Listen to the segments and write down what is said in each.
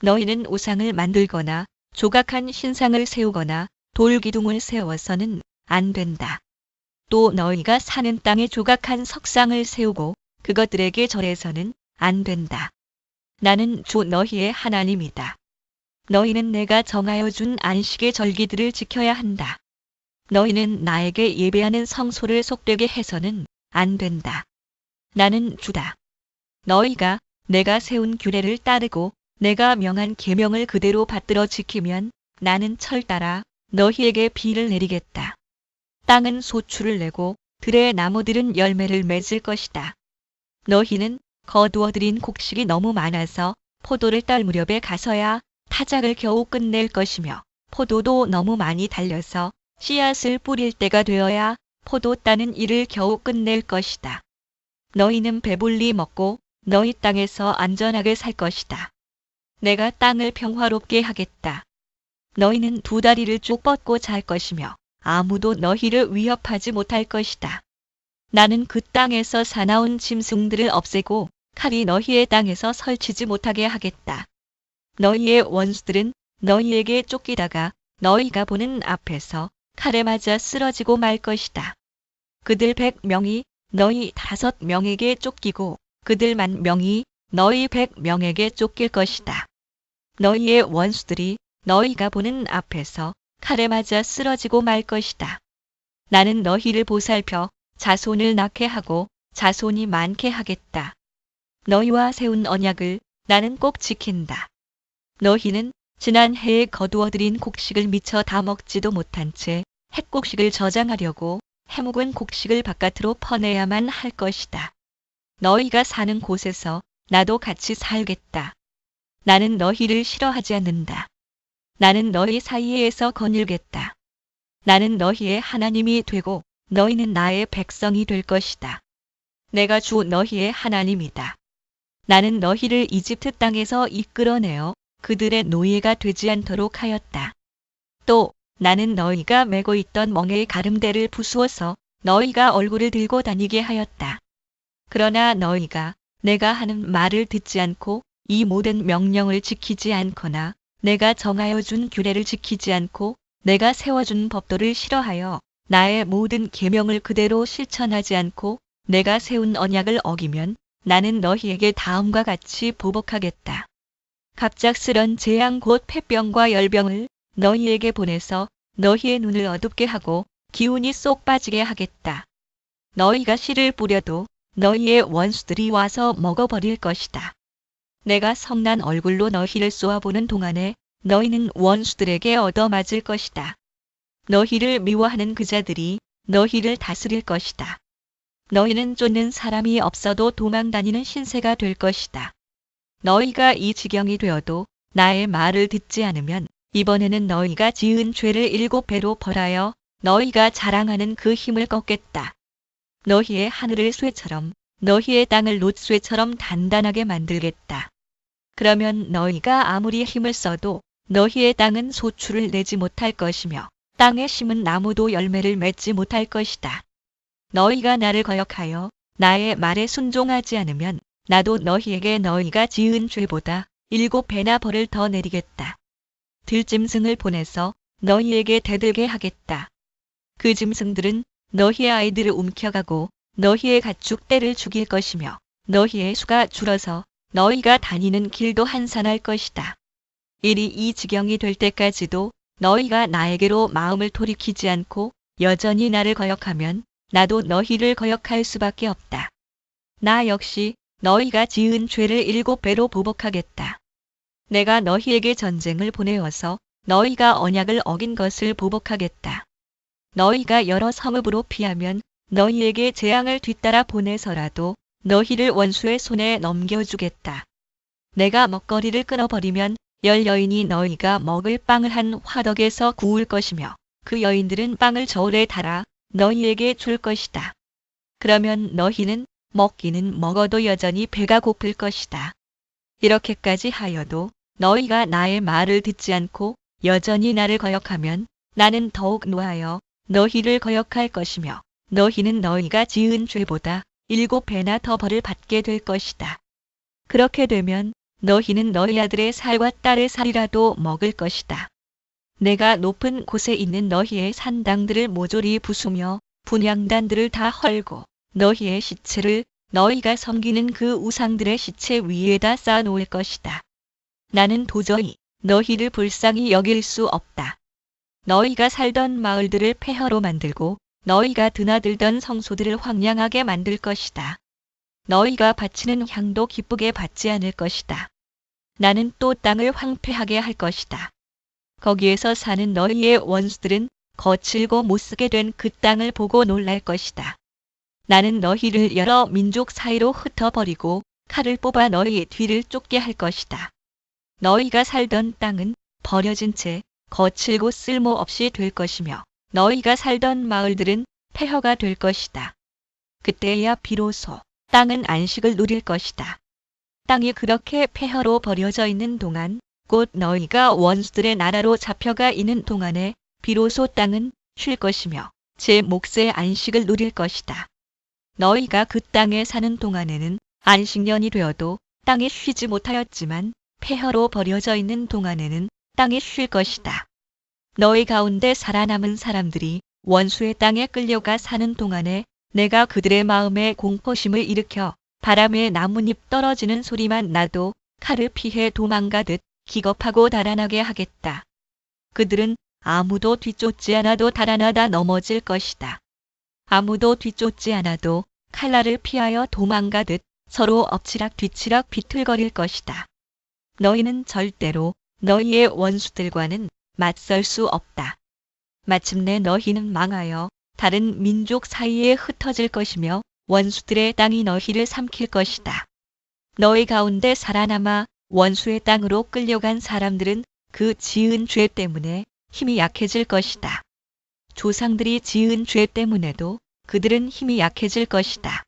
너희는 우상을 만들거나 조각한 신상을 세우거나 돌기둥을 세워서는 안 된다. 또 너희가 사는 땅에 조각한 석상을 세우고 그것들에게 절해서는 안 된다. 나는 주 너희의 하나님이다. 너희는 내가 정하여 준 안식의 절기들을 지켜야 한다. 너희는 나에게 예배하는 성소를 속되게 해서는 안 된다. 나는 주다. 너희가 내가 세운 규례를 따르고 내가 명한 계명을 그대로 받들어 지키면 나는 철 따라 너희에게 비를 내리겠다. 땅은 소출을 내고 들의 나무들은 열매를 맺을 것이다. 너희는 거두어들인 곡식이 너무 많아서 포도를 딸 무렵에 가서야 타작을 겨우 끝낼 것이며 포도도 너무 많이 달려서 씨앗을 뿌릴 때가 되어야 포도 따는 일을 겨우 끝낼 것이다. 너희는 배불리 먹고 너희 땅에서 안전하게 살 것이다. 내가 땅을 평화롭게 하겠다. 너희는 두 다리를 쭉 뻗고 잘 것이며 아무도 너희를 위협하지 못할 것이다. 나는 그 땅에서 사나운 짐승들을 없애고 칼이 너희의 땅에서 설치지 못하게 하겠다. 너희의 원수들은 너희에게 쫓기다가 너희가 보는 앞에서 칼에 맞아 쓰러지고 말 것이다. 그들 100명이 너희 5명에게 쫓기고 그들 10,000명이 너희 100명에게 쫓길 것이다. 너희의 원수들이 너희가 보는 앞에서 칼에 맞아 쓰러지고 말 것이다. 나는 너희를 보살펴 자손을 낳게 하고 자손이 많게 하겠다. 너희와 세운 언약을 나는 꼭 지킨다. 너희는 지난 해에 거두어들인 곡식을 미처 다 먹지도 못한 채 햇곡식을 저장하려고 해묵은 곡식을 바깥으로 퍼내야만 할 것이다. 너희가 사는 곳에서 나도 같이 살겠다. 나는 너희를 싫어하지 않는다. 나는 너희 사이에서 거닐겠다. 나는 너희의 하나님이 되고 너희는 나의 백성이 될 것이다. 내가 주 너희의 하나님이다. 나는 너희를 이집트 땅에서 이끌어내어 그들의 노예가 되지 않도록 하였다. 또 나는 너희가 메고 있던 멍에의 가름대를 부수어서 너희가 얼굴을 들고 다니게 하였다. 그러나 너희가 내가 하는 말을 듣지 않고 이 모든 명령을 지키지 않거나 내가 정하여 준 규례를 지키지 않고 내가 세워준 법도를 싫어하여 나의 모든 계명을 그대로 실천하지 않고 내가 세운 언약을 어기면 나는 너희에게 다음과 같이 보복하겠다. 갑작스런 재앙 곧 폐병과 열병을 너희에게 보내서 너희의 눈을 어둡게 하고 기운이 쏙 빠지게 하겠다. 너희가 씨를 뿌려도 너희의 원수들이 와서 먹어버릴 것이다. 내가 성난 얼굴로 너희를 쏘아보는 동안에 너희는 원수들에게 얻어맞을 것이다. 너희를 미워하는 그 자들이 너희를 다스릴 것이다. 너희는 쫓는 사람이 없어도 도망다니는 신세가 될 것이다. 너희가 이 지경이 되어도 나의 말을 듣지 않으면 이번에는 너희가 지은 죄를 7배로 벌하여 너희가 자랑하는 그 힘을 꺾겠다. 너희의 하늘을 쇠처럼 너희의 땅을 놋쇠처럼 단단하게 만들겠다. 그러면 너희가 아무리 힘을 써도 너희의 땅은 소출을 내지 못할 것이며 땅에 심은 나무도 열매를 맺지 못할 것이다. 너희가 나를 거역하여 나의 말에 순종하지 않으면 나도 너희에게 너희가 지은 죄보다 7배나 벌을 더 내리겠다. 들짐승을 보내서 너희에게 대들게 하겠다. 그 짐승들은 너희의 아이들을 움켜가고 너희의 가축 떼를 죽일 것이며 너희의 수가 줄어서 너희가 다니는 길도 한산할 것이다. 일이 이 지경이 될 때까지도 너희가 나에게로 마음을 돌이키지 않고 여전히 나를 거역하면 나도 너희를 거역할 수밖에 없다. 나 역시 너희가 지은 죄를 7배로 보복하겠다. 내가 너희에게 전쟁을 보내어서 너희가 언약을 어긴 것을 보복하겠다. 너희가 여러 성읍으로 피하면 너희에게 재앙을 뒤따라 보내서라도 너희를 원수의 손에 넘겨주겠다. 내가 먹거리를 끊어버리면 10여인이 너희가 먹을 빵을 한 화덕에서 구울 것이며 그 여인들은 빵을 저울에 달아 너희에게 줄 것이다. 그러면 너희는 먹기는 먹어도 여전히 배가 고플 것이다. 이렇게까지 하여도 너희가 나의 말을 듣지 않고 여전히 나를 거역하면 나는 더욱 노하여 너희를 거역할 것이며 너희는 너희가 지은 죄보다 7배나 더 벌을 받게 될 것이다. 그렇게 되면 너희는 너희 아들의 살과 딸의 살이라도 먹을 것이다. 내가 높은 곳에 있는 너희의 산당들을 모조리 부수며 분향단들을 다 헐고 너희의 시체를 너희가 섬기는 그 우상들의 시체 위에다 쌓아놓을 것이다. 나는 도저히 너희를 불쌍히 여길 수 없다. 너희가 살던 마을들을 폐허로 만들고 너희가 드나들던 성소들을 황량하게 만들 것이다. 너희가 바치는 향도 기쁘게 받지 않을 것이다. 나는 또 땅을 황폐하게 할 것이다. 거기에서 사는 너희의 원수들은 거칠고 못쓰게 된 그 땅을 보고 놀랄 것이다. 나는 너희를 여러 민족 사이로 흩어버리고 칼을 뽑아 너희 뒤를 쫓게 할 것이다. 너희가 살던 땅은 버려진 채 거칠고 쓸모없이 될 것이며 너희가 살던 마을들은 폐허가 될 것이다. 그때야 비로소 땅은 안식을 누릴 것이다. 땅이 그렇게 폐허로 버려져 있는 동안, 곧 너희가 원수들의 나라로 잡혀가 있는 동안에 비로소 땅은 쉴 것이며 제 몫의 안식을 누릴 것이다. 너희가 그 땅에 사는 동안에는 안식년이 되어도 땅이 쉬지 못하였지만 폐허로 버려져 있는 동안에는 땅이 쉴 것이다. 너희 가운데 살아남은 사람들이 원수의 땅에 끌려가 사는 동안에 내가 그들의 마음에 공포심을 일으켜 바람에 나뭇잎 떨어지는 소리만 나도 칼을 피해 도망가듯 기겁하고 달아나게 하겠다. 그들은 아무도 뒤쫓지 않아도 달아나다 넘어질 것이다. 아무도 뒤쫓지 않아도 칼날을 피하여 도망가듯 서로 엎치락 뒤치락 비틀거릴 것이다. 너희는 절대로 너희의 원수들과는 맞설 수 없다. 마침내 너희는 망하여 다른 민족 사이에 흩어질 것이며 원수들의 땅이 너희를 삼킬 것이다. 너희 가운데 살아남아 원수의 땅으로 끌려간 사람들은 그 지은 죄 때문에 힘이 약해질 것이다. 조상들이 지은 죄 때문에도 그들은 힘이 약해질 것이다.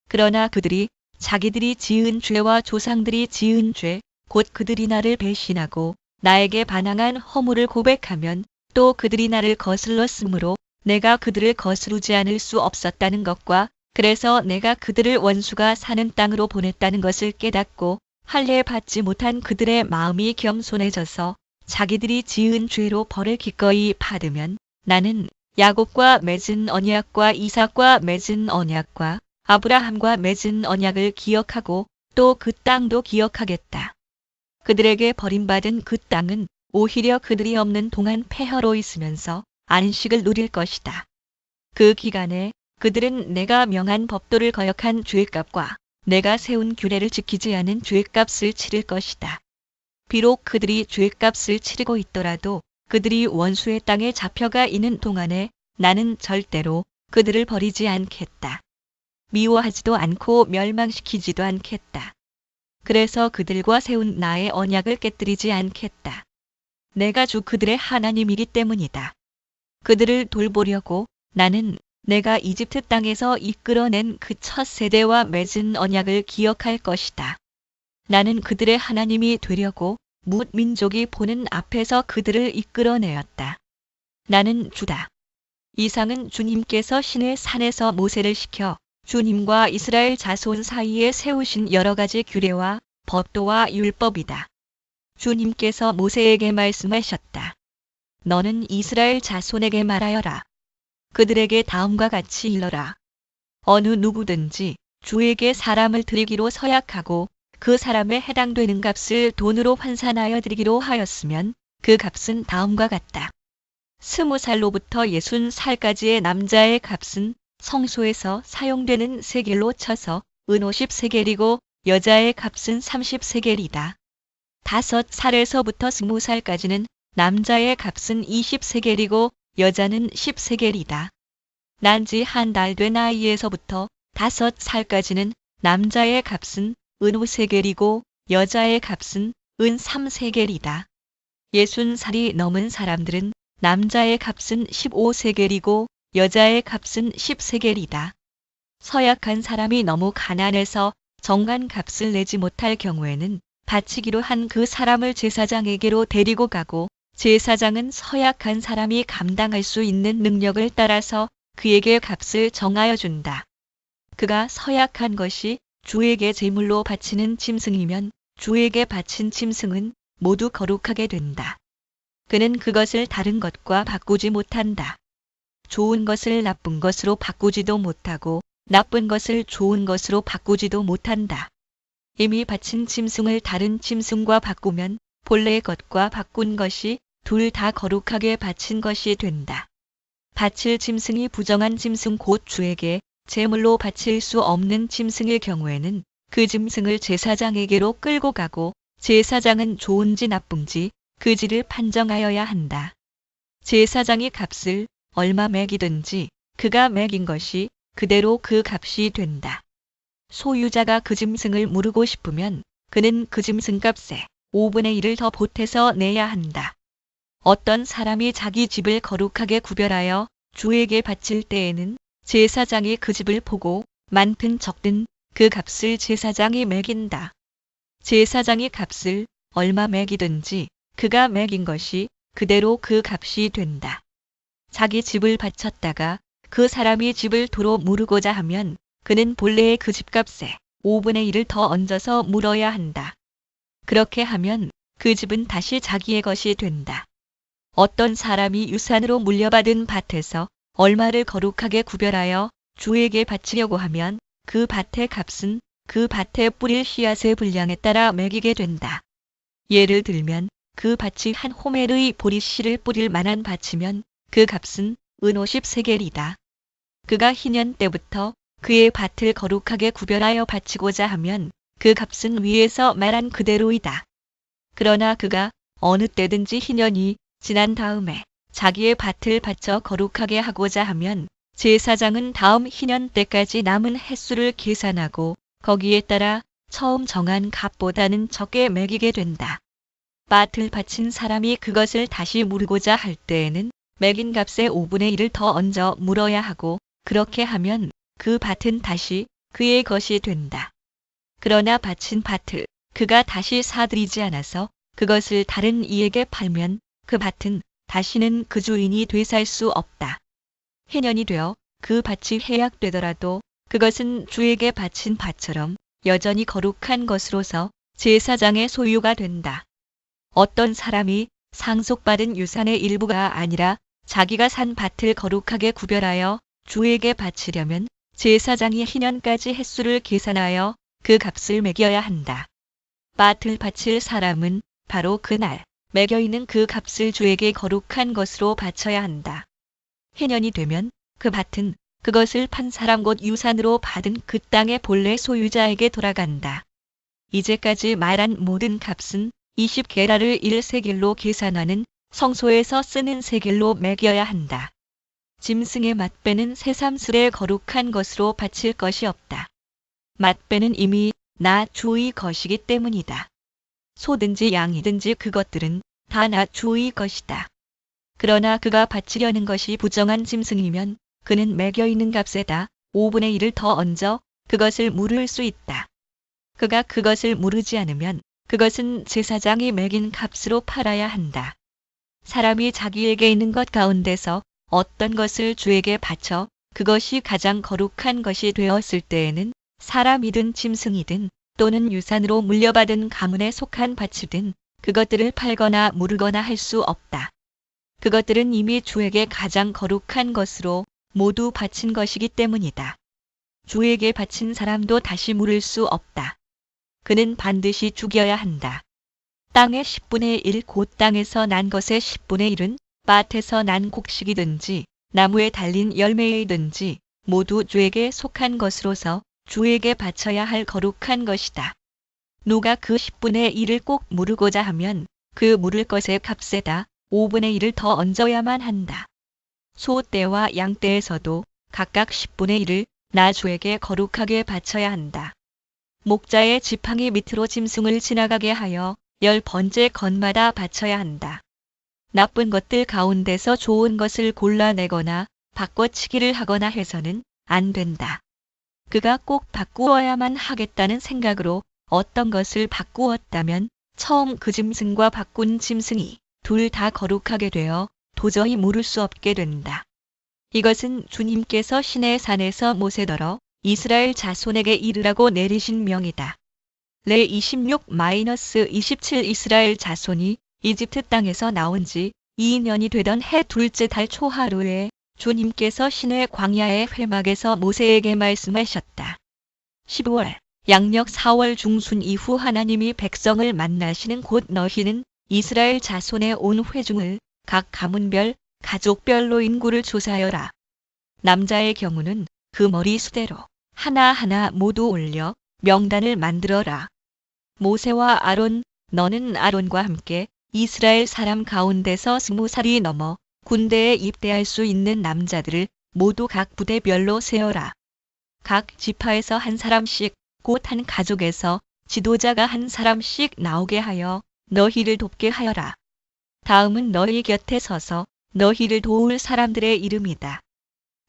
그러나 그들이 자기들이 지은 죄와 조상들이 지은 죄, 곧 그들이 나를 배신하고 나에게 반항한 허물을 고백하면 또 그들이 나를 거슬렀으므로 내가 그들을 거스르지 않을 수 없었다는 것과 그래서 내가 그들을 원수가 사는 땅으로 보냈다는 것을 깨닫고 할례 받지 못한 그들의 마음이 겸손해져서 자기들이 지은 죄로 벌을 기꺼이 받으면 나는 야곱과 맺은 언약과 이삭과 맺은 언약과 아브라함과 맺은 언약을 기억하고 또 그 땅도 기억하겠다. 그들에게 버림받은 그 땅은 오히려 그들이 없는 동안 폐허로 있으면서 안식을 누릴 것이다. 그 기간에 그들은 내가 명한 법도를 거역한 죄값과 내가 세운 규례를 지키지 않은 죄값을 치를 것이다. 비록 그들이 죄값을 치르고 있더라도 그들이 원수의 땅에 잡혀가 있는 동안에 나는 절대로 그들을 버리지 않겠다. 미워하지도 않고 멸망시키지도 않겠다. 그래서 그들과 세운 나의 언약을 깨뜨리지 않겠다. 내가 주 그들의 하나님이기 때문이다. 그들을 돌보려고 나는 내가 이집트 땅에서 이끌어낸 그 첫 세대와 맺은 언약을 기억할 것이다. 나는 그들의 하나님이 되려고 뭇 민족이 보는 앞에서 그들을 이끌어내었다. 나는 주다. 이상은 주님께서 시내 산에서 모세를 시켜 주님과 이스라엘 자손 사이에 세우신 여러 가지 규례와 법도와 율법이다. 주님께서 모세에게 말씀하셨다. 너는 이스라엘 자손에게 말하여라. 그들에게 다음과 같이 일러라. 어느 누구든지 주에게 사람을 드리기로 서약하고 그 사람에 해당되는 값을 돈으로 환산하여 드리기로 하였으면 그 값은 다음과 같다. 20살로부터 60살까지의 남자의 값은 성소에서 사용되는 세겔로 쳐서 은 50세겔이고 여자의 값은 30세겔이다. 5살에서부터 20살까지는 남자의 값은 20세겔이고 여자는 10세겔이다. 난지 한 달 된 아이에서부터 5살까지는 남자의 값은 은 5세겔이고 여자의 값은 은 3세겔이다. 60살이 넘은 사람들은 남자의 값은 15세겔이고 여자의 값은 10세겔이다. 서약한 사람이 너무 가난해서 정한 값을 내지 못할 경우에는 바치기로 한 그 사람을 제사장에게로 데리고 가고 제사장은 서약한 사람이 감당할 수 있는 능력을 따라서 그에게 값을 정하여 준다. 그가 서약한 것이 주에게 제물로 바치는 짐승이면 주에게 바친 짐승은 모두 거룩하게 된다. 그는 그것을 다른 것과 바꾸지 못한다. 좋은 것을 나쁜 것으로 바꾸지도 못하고 나쁜 것을 좋은 것으로 바꾸지도 못한다. 이미 바친 짐승을 다른 짐승과 바꾸면 본래의 것과 바꾼 것이 둘 다 거룩하게 바친 것이 된다. 바칠 짐승이 부정한 짐승 곧 주에게 제물로 바칠 수 없는 짐승일 경우에는 그 짐승을 제사장에게로 끌고 가고 제사장은 좋은지 나쁜지 그지를 판정하여야 한다. 제사장이 값을 얼마 매기든지 그가 매긴 것이 그대로 그 값이 된다. 소유자가 그 짐승을 무르고 싶으면 그는 그 짐승 값에 5분의 1을 더 보태서 내야 한다. 어떤 사람이 자기 집을 거룩하게 구별하여 주에게 바칠 때에는 제사장이 그 집을 보고 많든 적든 그 값을 제사장이 매긴다. 제사장이 값을 얼마 매기든지 그가 매긴 것이 그대로 그 값이 된다. 자기 집을 바쳤다가 그 사람이 집을 도로 무르고자 하면 그는 본래의 그 집값에 5분의 1을 더 얹어서 물어야 한다. 그렇게 하면 그 집은 다시 자기의 것이 된다. 어떤 사람이 유산으로 물려받은 밭에서 얼마를 거룩하게 구별하여 주에게 바치려고 하면 그 밭의 값은 그 밭에 뿌릴 씨앗의 분량에 따라 매기게 된다. 예를 들면 그 밭이 한 호멜의 보리씨를 뿌릴 만한 밭이면 그 값은 은 50세겔이다. 그가 희년 때부터 그의 밭을 거룩하게 구별하여 바치고자 하면 그 값은 위에서 말한 그대로이다. 그러나 그가 어느 때든지 희년이 지난 다음에 자기의 밭을 바쳐 거룩하게 하고자 하면 제사장은 다음 희년 때까지 남은 횟수를 계산하고 거기에 따라 처음 정한 값보다는 적게 매기게 된다. 밭을 바친 사람이 그것을 다시 무르고자 할 때에는 매긴 값의 5분의 1을 더 얹어 물어야 하고 그렇게 하면 그 밭은 다시 그의 것이 된다. 그러나 바친 밭을 그가 다시 사들이지 않아서 그것을 다른 이에게 팔면 그 밭은 다시는 그 주인이 되살 수 없다. 해년이 되어 그 밭이 해약되더라도 그것은 주에게 바친 밭처럼 여전히 거룩한 것으로서 제사장의 소유가 된다. 어떤 사람이 상속받은 유산의 일부가 아니라 자기가 산 밭을 거룩하게 구별하여 주에게 바치려면 제사장이 희년까지 횟수를 계산하여 그 값을 매겨야 한다. 밭을 바칠 사람은 바로 그날 매겨 있는 그 값을 주에게 거룩한 것으로 바쳐야 한다. 해년이 되면 그 밭은 그것을 판 사람 곧 유산으로 받은 그 땅의 본래 소유자에게 돌아간다. 이제까지 말한 모든 값은 20게라를 1세겔로 계산하는 성소에서 쓰는 세겔로 매겨야 한다. 짐승의 맛배는 새삼스레 거룩한 것으로 바칠 것이 없다. 맛배는 이미 나 주의 것이기 때문이다. 소든지 양이든지 그것들은 다 나 주의 것이다. 그러나 그가 바치려는 것이 부정한 짐승이면 그는 매겨 있는 값에다 5분의 1을 더 얹어 그것을 물을 수 있다. 그가 그것을 무르지 않으면 그것은 제사장이 매긴 값으로 팔아야 한다. 사람이 자기에게 있는 것 가운데서 어떤 것을 주에게 바쳐 그것이 가장 거룩한 것이 되었을 때에는 사람이든 짐승이든 또는 유산으로 물려받은 가문에 속한 밭이든 그것들을 팔거나 무르거나 할 수 없다. 그것들은 이미 주에게 가장 거룩한 것으로 모두 바친 것이기 때문이다. 주에게 바친 사람도 다시 물을 수 없다. 그는 반드시 죽여야 한다. 땅의 10분의 1 곧 땅에서 난 것의 10분의 1은 밭에서 난 곡식이든지 나무에 달린 열매이든지 모두 주에게 속한 것으로서 주에게 바쳐야 할 거룩한 것이다. 누가 그 10분의 1을 꼭 무르고자 하면 그 무를 것의 값에다 5분의 1을 더 얹어야만 한다. 소 떼와 양 떼에서도 각각 10분의 1을 나 주에게 거룩하게 바쳐야 한다. 목자의 지팡이 밑으로 짐승을 지나가게 하여 10번째 건마다 바쳐야 한다. 나쁜 것들 가운데서 좋은 것을 골라내거나 바꿔치기를 하거나 해서는 안 된다. 그가 꼭 바꾸어야만 하겠다는 생각으로 어떤 것을 바꾸었다면 처음 그 짐승과 바꾼 짐승이 둘 다 거룩하게 되어 도저히 물을 수 없게 된다. 이것은 주님께서 시내산에서 모세더러 이스라엘 자손에게 이르라고 내리신 명이다. 레 26-27 이스라엘 자손이 이집트 땅에서 나온 지 2년이 되던 해 둘째 달 초하루에 주님께서 시내 광야의 회막에서 모세에게 말씀하셨다. 15월 양력 4월 중순 이후 하나님이 백성을 만나시는 곳 너희는 이스라엘 자손의 온 회중을 각 가문별, 가족별로 인구를 조사하여라. 남자의 경우는 그 머리 수대로 하나하나 모두 올려 명단을 만들어라. 모세와 아론, 너는 아론과 함께 이스라엘 사람 가운데서 20살이 넘어 군대에 입대할 수 있는 남자들을 모두 각 부대별로 세어라. 각 지파에서 한 사람씩, 곧 한 가족에서 지도자가 한 사람씩 나오게 하여 너희를 돕게 하여라. 다음은 너희 곁에 서서 너희를 도울 사람들의 이름이다.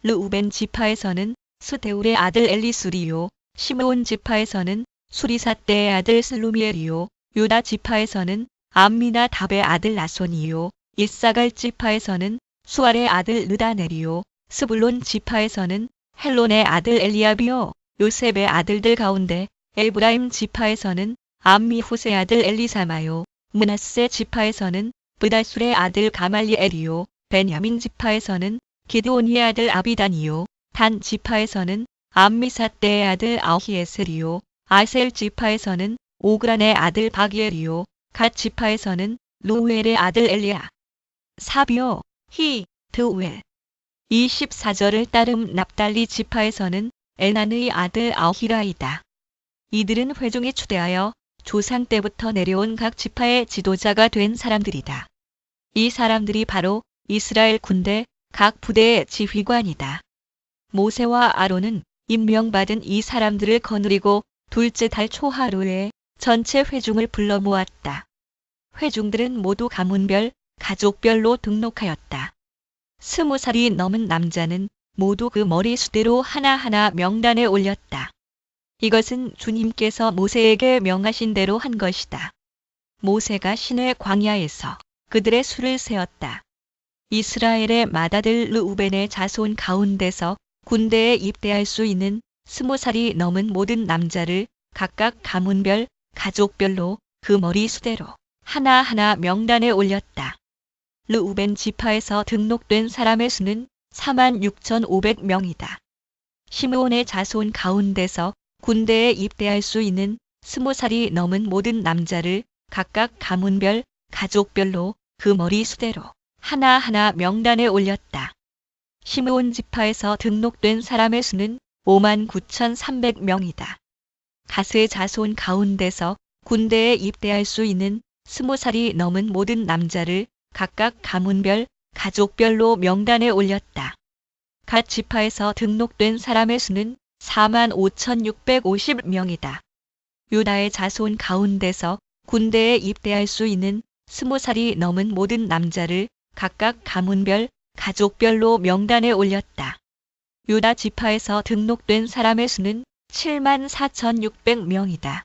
르우벤 지파에서는 스데울의 아들 엘리수리요. 시므온 지파에서는 수리삿대의 아들 슬루미엘이요. 유다 지파에서는 암미나답의 아들 나손이요. 이사갈 지파에서는 수알의 아들 느다넬이요. 스불론 지파에서는 헬론의 아들 엘리압이요. 요셉의 아들들 가운데 에브라임 지파에서는 암미후스의 아들 엘리사마요. 므낫세 지파에서는 브다술의 아들 가말리엘이요. 베냐민 지파에서는 기드온의 아들 아비단이요. 단 지파에서는 암미삿대의 아들 아히에셀이요. 아셀 지파에서는 오그란의 아들 바기엘이요. 갓 지파에서는 루엘의 아들 엘리야. 사비요. 히, 드우엘. 24절을 따름 납달리 지파에서는 에난의 아들 아히라이다. 이들은 회중에 추대하여 조상 때부터 내려온 각 지파의 지도자가 된 사람들이다. 이 사람들이 바로 이스라엘 군대 각 부대의 지휘관이다. 모세와 아론은 임명받은 이 사람들을 거느리고 둘째 달 초하루에 전체 회중을 불러 모았다. 회중들은 모두 가문별, 가족별로 등록하였다. 20살이 넘은 남자는 모두 그 머리 수대로 하나하나 명단에 올렸다. 이것은 주님께서 모세에게 명하신 대로 한 것이다. 모세가 시내 광야에서 그들의 수를 세었다. 이스라엘의 맏아들 르우벤의 자손 가운데서 군대에 입대할 수 있는 20살이 넘은 모든 남자를 각각 가문별, 가족별로 그 머리 수대로 하나하나 명단에 올렸다. 르우벤 지파에서 등록된 사람의 수는 46,500명이다. 시므온의 자손 가운데서 군대에 입대할 수 있는 20살이 넘은 모든 남자를 각각 가문별, 가족별로 그 머리 수대로 하나하나 명단에 올렸다. 시므온 지파에서 등록된 사람의 수는 59,300명이다. 가스의 자손 가운데서 군대에 입대할 수 있는 20살이 넘은 모든 남자를 각각 가문별, 가족별로 명단에 올렸다. 갓 지파에서 등록된 사람의 수는 45,650명이다. 유다의 자손 가운데서 군대에 입대할 수 있는 20살이 넘은 모든 남자를 각각 가문별, 가족별로 명단에 올렸다. 유다 지파에서 등록된 사람의 수는 74,600명이다.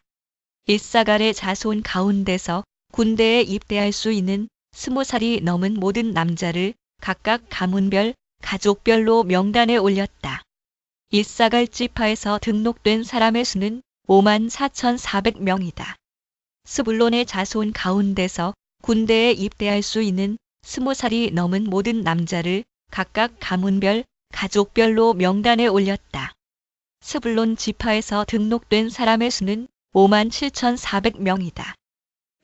이사갈의 자손 가운데서 군대에 입대할 수 있는 20살이 넘은 모든 남자를 각각 가문별, 가족별로 명단에 올렸다. 이사갈 지파에서 등록된 사람의 수는 54,400명이다. 스불론의 자손 가운데서 군대에 입대할 수 있는 20살이 넘은 모든 남자를 각각 가문별, 가족별로 명단에 올렸다. 스불론 지파에서 등록된 사람의 수는 57,400명이다.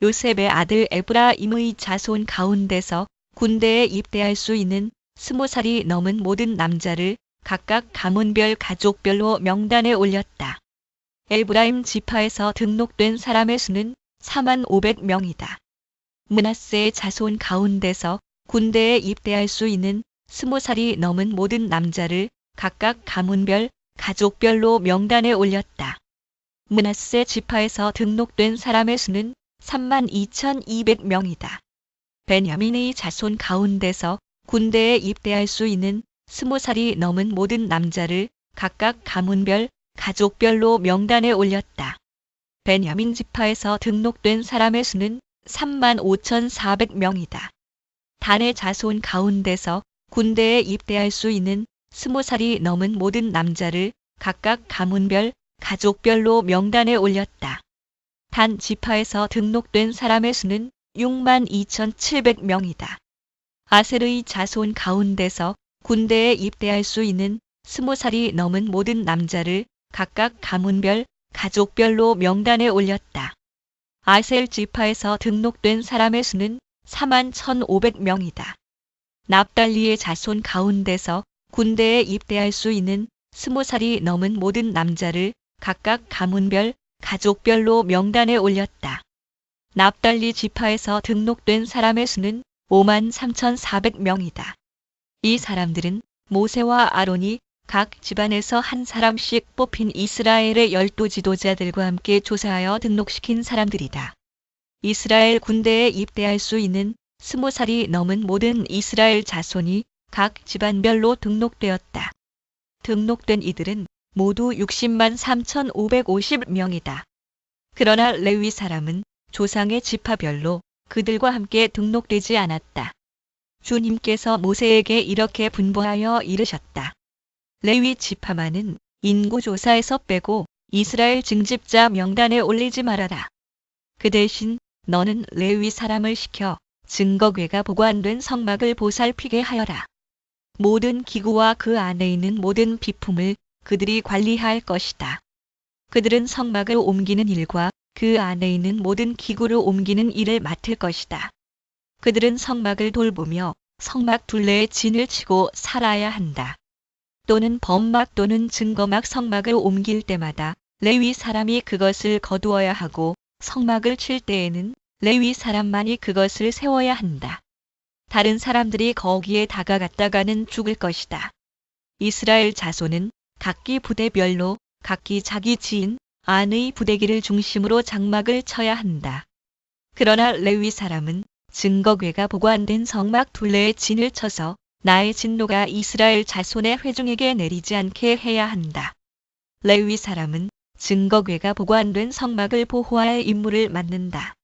요셉의 아들 에브라임의 자손 가운데서 군대에 입대할 수 있는 20살이 넘은 모든 남자를 각각 가문별, 가족별로 명단에 올렸다. 에브라임 지파에서 등록된 사람의 수는 45,000명이다. 므낫세의 자손 가운데서 군대에 입대할 수 있는 20살이 넘은 모든 남자를 각각 가문별, 가족별로 명단에 올렸다. 므낫세 지파에서 등록된 사람의 수는 32,200명이다. 베냐민의 자손 가운데서 군대에 입대할 수 있는 20살이 넘은 모든 남자를 각각 가문별, 가족별로 명단에 올렸다. 베냐민 지파에서 등록된 사람의 수는 35,400명이다. 단의 자손 가운데서 군대에 입대할 수 있는 20살이 넘은 모든 남자를 각각 가문별, 가족별로 명단에 올렸다. 단 지파에서 등록된 사람의 수는 62,700명이다. 아셀의 자손 가운데서 군대에 입대할 수 있는 20살이 넘은 모든 남자를 각각 가문별, 가족별로 명단에 올렸다. 아셀 지파에서 등록된 사람의 수는 41,500명이다. 납달리의 자손 가운데서 군대에 입대할 수 있는 20살이 넘은 모든 남자를 각각 가문별, 가족별로 명단에 올렸다. 납달리 지파에서 등록된 사람의 수는 53,400명이다. 이 사람들은 모세와 아론이 각 집안에서 한 사람씩 뽑힌 이스라엘의 12 지도자들과 함께 조사하여 등록시킨 사람들이다. 이스라엘 군대에 입대할 수 있는 20살이 넘은 모든 이스라엘 자손이 각 집안별로 등록되었다. 등록된 이들은 모두 60만 3,550명이다. 그러나 레위 사람은 조상의 지파별로 그들과 함께 등록되지 않았다. 주님께서 모세에게 이렇게 분부하여 이르셨다. 레위 지파만은 인구조사에서 빼고 이스라엘 징집자 명단에 올리지 말아라. 그 대신 너는 레위 사람을 시켜 증거궤가 보관된 성막을 보살피게 하여라. 모든 기구와 그 안에 있는 모든 비품을 그들이 관리할 것이다. 그들은 성막을 옮기는 일과 그 안에 있는 모든 기구를 옮기는 일을 맡을 것이다. 그들은 성막을 돌보며 성막 둘레에 진을 치고 살아야 한다. 또는 범막 또는 증거막 성막을 옮길 때마다 레위 사람이 그것을 거두어야 하고 성막을 칠 때에는 레위 사람만이 그것을 세워야 한다. 다른 사람들이 거기에 다가갔다가는 죽을 것이다. 이스라엘 자손은 각기 부대별로 각기 자기 지인 안의 부대기를 중심으로 장막을 쳐야 한다. 그러나 레위 사람은 증거궤가 보관된 성막 둘레에 진을 쳐서 나의 진노가 이스라엘 자손의 회중에게 내리지 않게 해야 한다. 레위 사람은 증거궤가 보관된 성막을 보호할 임무를 맡는다.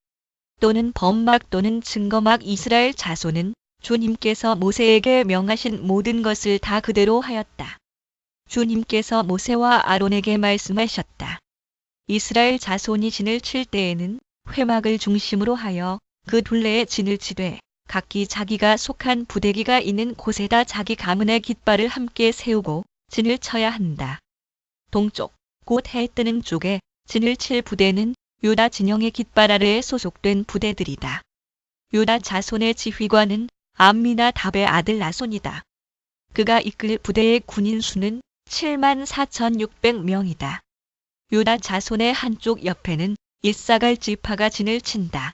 또는 범막 또는 증거막 이스라엘 자손은 주님께서 모세에게 명하신 모든 것을 다 그대로 하였다. 주님께서 모세와 아론에게 말씀하셨다. 이스라엘 자손이 진을 칠 때에는 회막을 중심으로 하여 그 둘레에 진을 치되 각기 자기가 속한 부대기가 있는 곳에다 자기 가문의 깃발을 함께 세우고 진을 쳐야 한다. 동쪽, 곧 해 뜨는 쪽에 진을 칠 부대는 유다 진영의 깃발 아래에 소속된 부대들이다. 유다 자손의 지휘관은 암미나답의 아들 나손이다. 그가 이끌 부대의 군인 수는 74,600명이다. 유다 자손의 한쪽 옆에는 이사갈 지파가 진을 친다.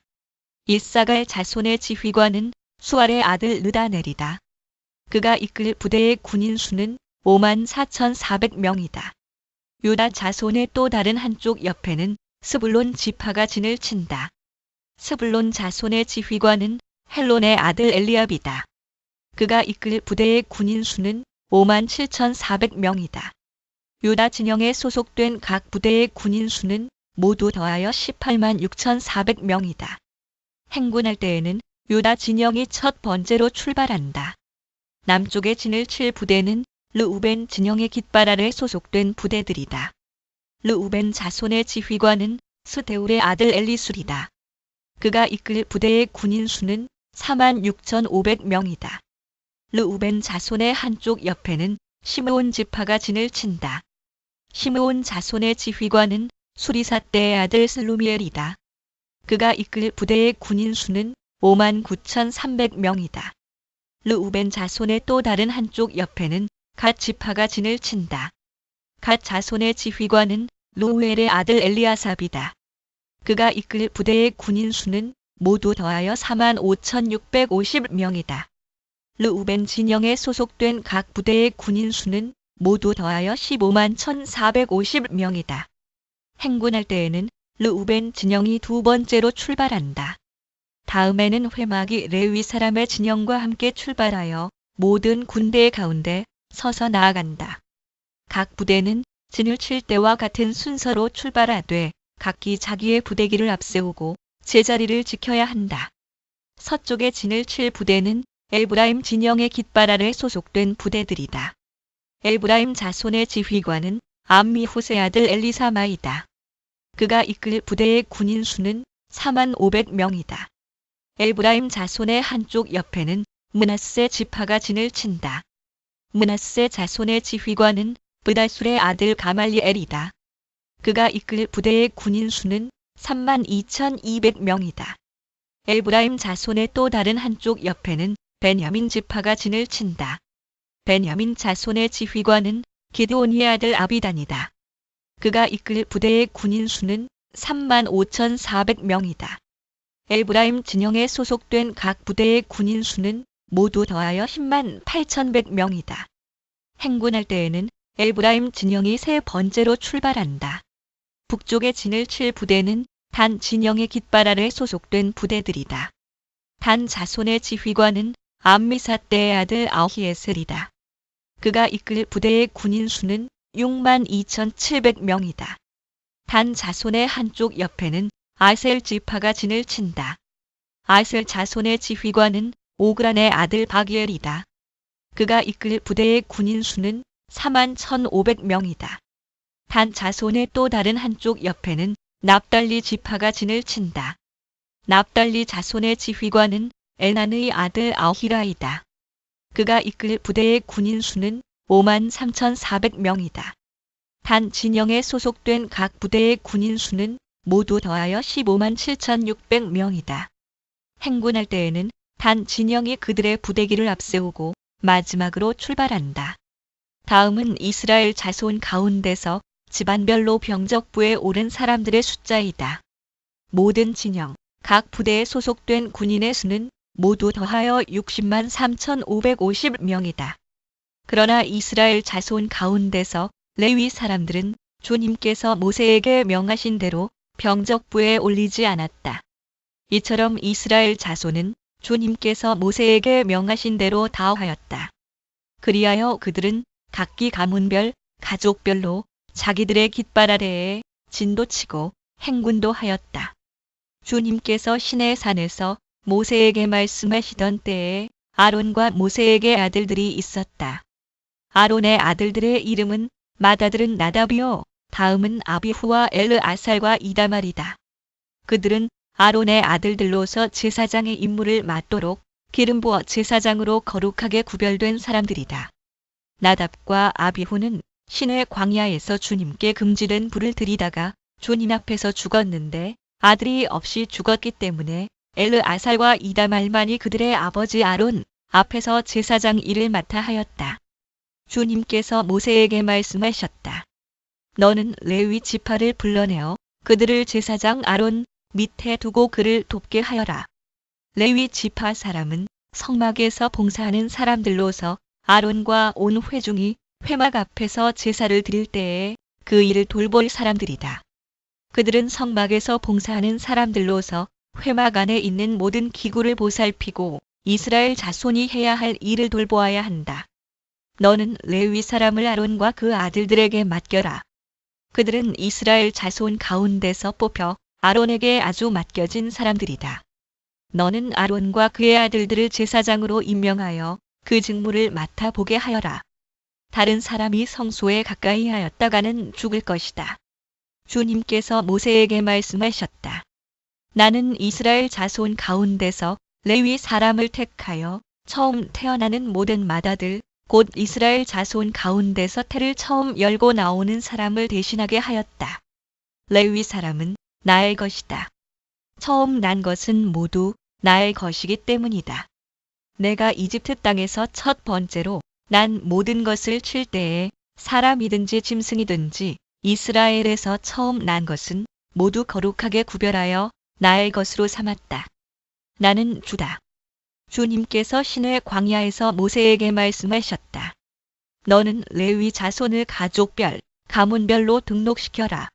이사갈 자손의 지휘관은 수알의 아들 느다넬이다. 그가 이끌 부대의 군인 수는 54,400명이다. 유다 자손의 또 다른 한쪽 옆에는 스불론 지파가 진을 친다. 스불론 자손의 지휘관은 헬론의 아들 엘리압이다. 그가 이끌 부대의 군인 수는 57,400명이다. 유다 진영에 소속된 각 부대의 군인 수는 모두 더하여 18만 6,400명이다. 행군할 때에는 유다 진영이 첫 번째로 출발한다. 남쪽에 진을 칠 부대는 르우벤 진영의 깃발 아래 소속된 부대들이다. 르우벤 자손의 지휘관은 스데울의 아들 엘리술이다. 그가 이끌 부대의 군인 수는 46,500명이다. 르우벤 자손의 한쪽 옆에는 시므온 지파가 진을 친다. 시므온 자손의 지휘관은 수리사떼의 아들 슬루미엘이다. 그가 이끌 부대의 군인 수는 59,300명이다. 르우벤 자손의 또 다른 한쪽 옆에는 갓 지파가 진을 친다. 갓 자손의 지휘관은 로우엘의 아들 엘리아삽이다. 그가 이끌 부대의 군인 수는 모두 더하여 45,650명이다. 르우벤 진영에 소속된 각 부대의 군인 수는 모두 더하여 15만 1,450명이다. 행군할 때에는 르우벤 진영이 두 번째로 출발한다. 다음에는 회막이 레위 사람의 진영과 함께 출발하여 모든 군대의 가운데 서서 나아간다. 각 부대는 진을 칠 때와 같은 순서로 출발하되 각기 자기의 부대기를 앞세우고 제자리를 지켜야 한다. 서쪽에 진을 칠 부대는 에브라임 진영의 깃발 아래 소속된 부대들이다. 에브라임 자손의 지휘관은 암미후세 아들 엘리사마이다. 그가 이끌 부대의 군인 수는 45,000명이다. 에브라임 자손의 한쪽 옆에는 므낫세 지파가 진을 친다. 므낫세 자손의 지휘관은 브다술의 아들 가말리엘이다. 그가 이끌 부대의 군인 수는 32,200명이다. 에브라임 자손의 또 다른 한쪽 옆에는 베냐민 지파가 진을 친다. 베냐민 자손의 지휘관은 기드온의 아들 아비단이다. 그가 이끌 부대의 군인 수는 35,400명이다. 에브라임 진영에 소속된 각 부대의 군인 수는 모두 더하여 108,100명이다. 행군할 때에는 에브라임 진영이 세 번째로 출발한다. 북쪽에 진을 칠 부대는 단 진영의 깃발 아래 소속된 부대들이다. 단 자손의 지휘관은 암미사대의 아들 아히에셀이다. 그가 이끌 부대의 군인 수는 62,700명이다. 단 자손의 한쪽 옆에는 아셀 지파가 진을 친다. 아셀 자손의 지휘관은 오그란의 아들 바기엘이다. 그가 이끌 부대의 군인 수는 41,500명이다. 단 자손의 또 다른 한쪽 옆에는 납달리 지파가 진을 친다. 납달리 자손의 지휘관은 에난의 아들 아히라이다. 그가 이끌 부대의 군인 수는 53,400명이다. 단 진영에 소속된 각 부대의 군인 수는 모두 더하여 157,600명이다. 행군할 때에는 단 진영이 그들의 부대기를 앞세우고 마지막으로 출발한다. 다음은 이스라엘 자손 가운데서 집안별로 병적부에 오른 사람들의 숫자이다. 모든 진영, 각 부대에 소속된 군인의 수는 모두 더하여 603,550명이다. 그러나 이스라엘 자손 가운데서 레위 사람들은 주님께서 모세에게 명하신 대로 병적부에 올리지 않았다. 이처럼 이스라엘 자손은 주님께서 모세에게 명하신 대로 다 하였다. 그리하여 그들은 각기 가문별, 가족별로 자기들의 깃발 아래에 진도 치고 행군도 하였다. 주님께서 시내 산에서 모세에게 말씀하시던 때에 아론과 모세에게 아들들이 있었다. 아론의 아들들의 이름은 맏아들은 나답이요, 다음은 아비후와 엘르아살과 이다말이다. 그들은 아론의 아들들로서 제사장의 임무를 맡도록 기름 부어 제사장으로 거룩하게 구별된 사람들이다. 나답과 아비후는 시내 광야에서 주님께 금지된 불을 들이다가 주님 앞에서 죽었는데 아들이 없이 죽었기 때문에 엘르아살과 이다말만이 그들의 아버지 아론 앞에서 제사장 일을 맡아 하였다. 주님께서 모세에게 말씀하셨다. 너는 레위 지파를 불러내어 그들을 제사장 아론 밑에 두고 그를 돕게 하여라. 레위 지파 사람은 성막에서 봉사하는 사람들로서 아론과 온 회중이 회막 앞에서 제사를 드릴 때에 그 일을 돌볼 사람들이다. 그들은 성막에서 봉사하는 사람들로서 회막 안에 있는 모든 기구를 보살피고 이스라엘 자손이 해야 할 일을 돌보아야 한다. 너는 레위 사람을 아론과 그 아들들에게 맡겨라. 그들은 이스라엘 자손 가운데서 뽑혀 아론에게 아주 맡겨진 사람들이다. 너는 아론과 그의 아들들을 제사장으로 임명하여 그 직무를 맡아보게 하여라. 다른 사람이 성소에 가까이 하였다가는 죽을 것이다. 주님께서 모세에게 말씀하셨다. 나는 이스라엘 자손 가운데서 레위 사람을 택하여 처음 태어나는 모든 맏아들, 곧 이스라엘 자손 가운데서 태를 처음 열고 나오는 사람을 대신하게 하였다. 레위 사람은 나의 것이다. 처음 난 것은 모두 나의 것이기 때문이다. 내가 이집트 땅에서 첫 번째로 난 모든 것을 칠 때에 사람이든지 짐승이든지 이스라엘에서 처음 난 것은 모두 거룩하게 구별하여 나의 것으로 삼았다. 나는 주다. 주님께서 시내 광야에서 모세에게 말씀하셨다. 너는 레위 자손을 가족별, 가문별로 등록시켜라.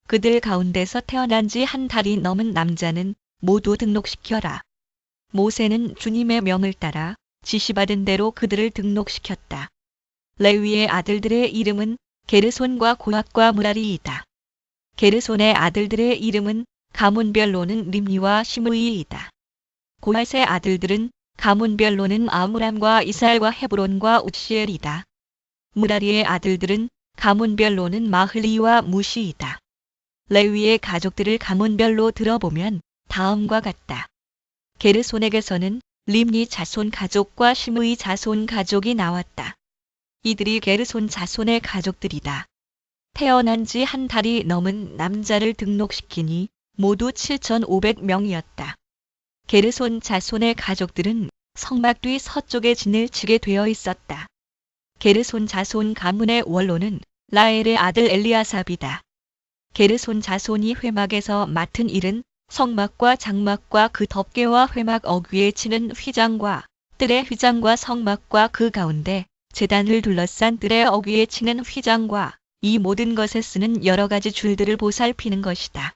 그들 가운데서 태어난 지 한 달이 넘은 남자는 모두 등록시켜라. 모세는 주님의 명을 따라 지시받은 대로 그들을 등록시켰다. 레위의 아들들의 이름은 게르손과 고핫과 무라리이다. 게르손의 아들들의 이름은 가문별로는 림리와 시므이이다. 고핫의 아들들은 가문별로는 아므람과 이스알과 헤브론과 우시엘이다. 무라리의 아들들은 가문별로는 마흘리와 무시이다. 레위의 가족들을 가문별로 들어보면 다음과 같다. 게르손에게서는 림니 자손 가족과 시므이 자손 가족이 나왔다. 이들이 게르손 자손의 가족들이다. 태어난 지 한 달이 넘은 남자를 등록시키니 모두 7,500명이었다. 게르손 자손의 가족들은 성막 뒤 서쪽에 진을 치게 되어 있었다. 게르손 자손 가문의 원로는 라엘의 아들 엘리아삽이다. 게르손 자손이 회막에서 맡은 일은 성막과 장막과 그 덮개와 회막 어귀에 치는 휘장과 뜰의 휘장과 성막과 그 가운데 제단을 둘러싼 뜰의 어귀에 치는 휘장과 이 모든 것에 쓰는 여러 가지 줄들을 보살피는 것이다.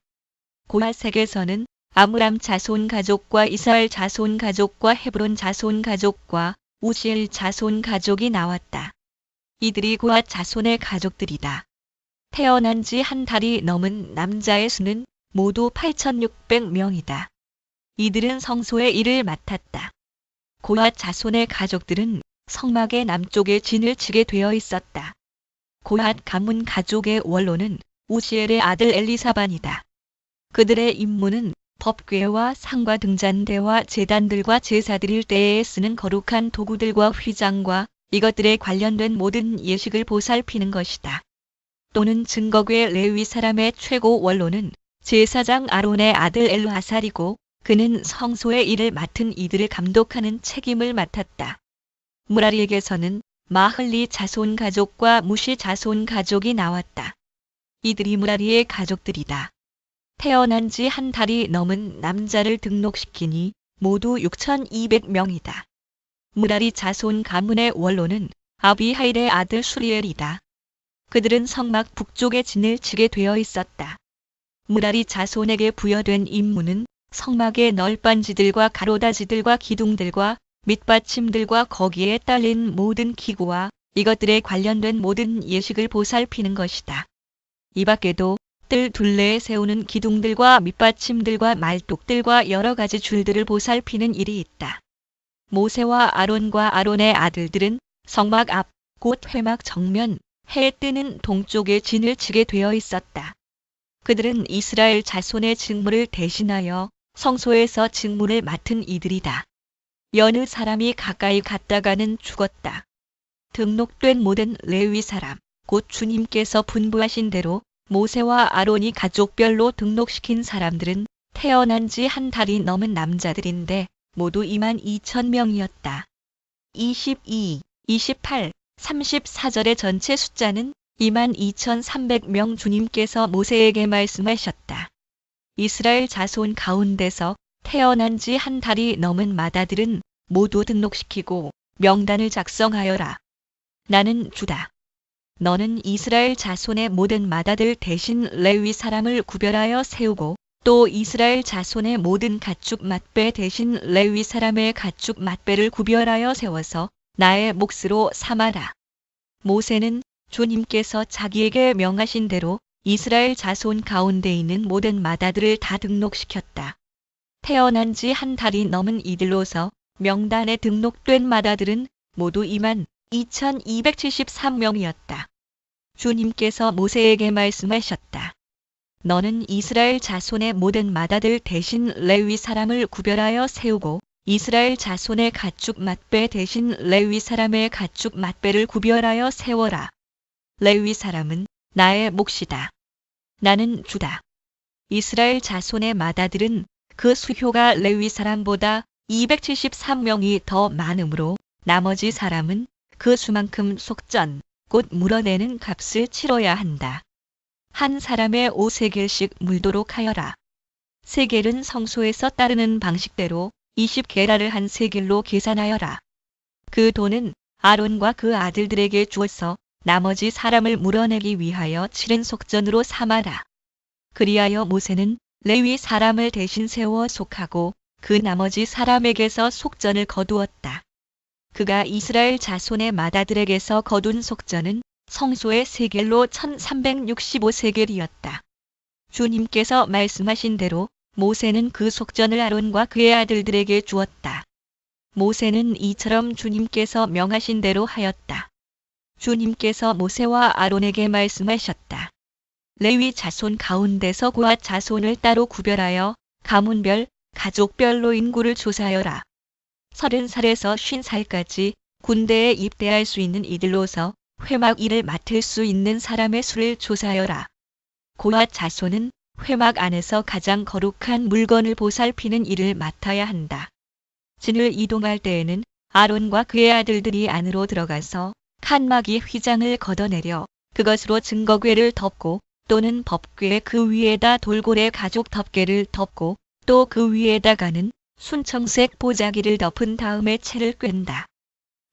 고핫색에서는 아므람 자손 가족과 이스라엘 자손 가족과 헤브론 자손 가족과 우시엘 자손 가족이 나왔다. 이들이 고핫 자손의 가족들이다. 태어난 지 한 달이 넘은 남자의 수는 모두 8,600명이다. 이들은 성소의 일을 맡았다. 고핫 자손의 가족들은 성막의 남쪽에 진을 치게 되어 있었다. 고핫 가문 가족의 원로는 우시엘의 아들 엘리사반이다. 그들의 임무는 법궤와 상과 등잔대와 제단들과 제사 드릴 때에 쓰는 거룩한 도구들과 휘장과 이것들에 관련된 모든 예식을 보살피는 것이다. 또는 증거궤 레위 사람의 최고 원로는 제사장 아론의 아들 엘르하살이고 그는 성소의 일을 맡은 이들을 감독하는 책임을 맡았다. 무라리에게서는 마흘리 자손 가족과 무시 자손 가족이 나왔다. 이들이 무라리의 가족들이다. 태어난 지 한 달이 넘은 남자를 등록시키니 모두 6,200명이다. 무라리 자손 가문의 원로는 아비하일의 아들 수리엘이다. 그들은 성막 북쪽에 진을 치게 되어 있었다. 무라리 자손에게 부여된 임무는 성막의 널빤지들과 가로다지들과 기둥들과 밑받침들과 거기에 딸린 모든 기구와 이것들에 관련된 모든 예식을 보살피는 것이다. 이 밖에도 뜰 둘레에 세우는 기둥들과 밑받침들과 말뚝들과 여러 가지 줄들을 보살피는 일이 있다. 모세와 아론과 아론의 아들들은 성막 앞, 곧 회막 정면, 해 뜨는 동쪽에 진을 치게 되어 있었다. 그들은 이스라엘 자손의 직무를 대신하여 성소에서 직무를 맡은 이들이다. 여느 사람이 가까이 갔다가는 죽었다. 등록된 모든 레위 사람, 곧 주님께서 분부하신 대로 모세와 아론이 가족별로 등록시킨 사람들은 태어난 지 한 달이 넘은 남자들인데 모두 22,000명이었다. 22, 28, 34절의 전체 숫자는 22,300명 주님께서 모세에게 말씀하셨다. 이스라엘 자손 가운데서 태어난 지 한 달이 넘은 마다들은 모두 등록시키고 명단을 작성하여라. 나는 주다. 너는 이스라엘 자손의 모든 마다들 대신 레위 사람을 구별하여 세우고 또 이스라엘 자손의 모든 가축 맏배 대신 레위 사람의 가축 맏배를 구별하여 세워서 나의 몫으로 삼아라. 모세는 주님께서 자기에게 명하신 대로 이스라엘 자손 가운데 있는 모든 마다들을 다 등록시켰다. 태어난 지 한 달이 넘은 이들로서 명단에 등록된 마다들은 모두 22,273명이었다. 주님께서 모세에게 말씀하셨다. 너는 이스라엘 자손의 모든 마다들 대신 레위 사람을 구별하여 세우고 이스라엘 자손의 가축 맏배 대신 레위 사람의 가축 맏배를 구별하여 세워라. 레위 사람은 나의 몫이다. 나는 주다. 이스라엘 자손의 마다들은 그 수효가 레위 사람보다 273명이 더 많으므로 나머지 사람은 그 수만큼 속전, 곧 물어내는 값을 치러야 한다. 한 사람의 5세겔씩 물도록 하여라. 세겔은 성소에서 따르는 방식대로 20게라를 한 세겔로 계산하여라. 그 돈은 아론과 그 아들들에게 주어서 나머지 사람을 물어내기 위하여 치른 속전으로 삼아라. 그리하여 모세는 레위 사람을 대신 세워 속하고 그 나머지 사람에게서 속전을 거두었다. 그가 이스라엘 자손의 마다들에게서 거둔 속전은 성소의 세겔로 1,365세겔이었다. 주님께서 말씀하신 대로 모세는 그 속전을 아론과 그의 아들들에게 주었다. 모세는 이처럼 주님께서 명하신 대로 하였다. 주님께서 모세와 아론에게 말씀하셨다. 레위 자손 가운데서 고핫 자손을 따로 구별하여 가문별, 가족별로 인구를 조사하여라. 30살에서 50살까지 군대에 입대할 수 있는 이들로서 회막 일을 맡을 수 있는 사람의 수를 조사하여라. 고핫 자손은 회막 안에서 가장 거룩한 물건을 보살피는 일을 맡아야 한다. 진을 이동할 때에는 아론과 그의 아들들이 안으로 들어가서 칸막이 휘장을 걷어내려 그것으로 증거궤를 덮고 또는 법궤 그 위에다 돌고래 가죽 덮개를 덮고 또 그 위에다가는 순청색 보자기를 덮은 다음에 채를 꿰다.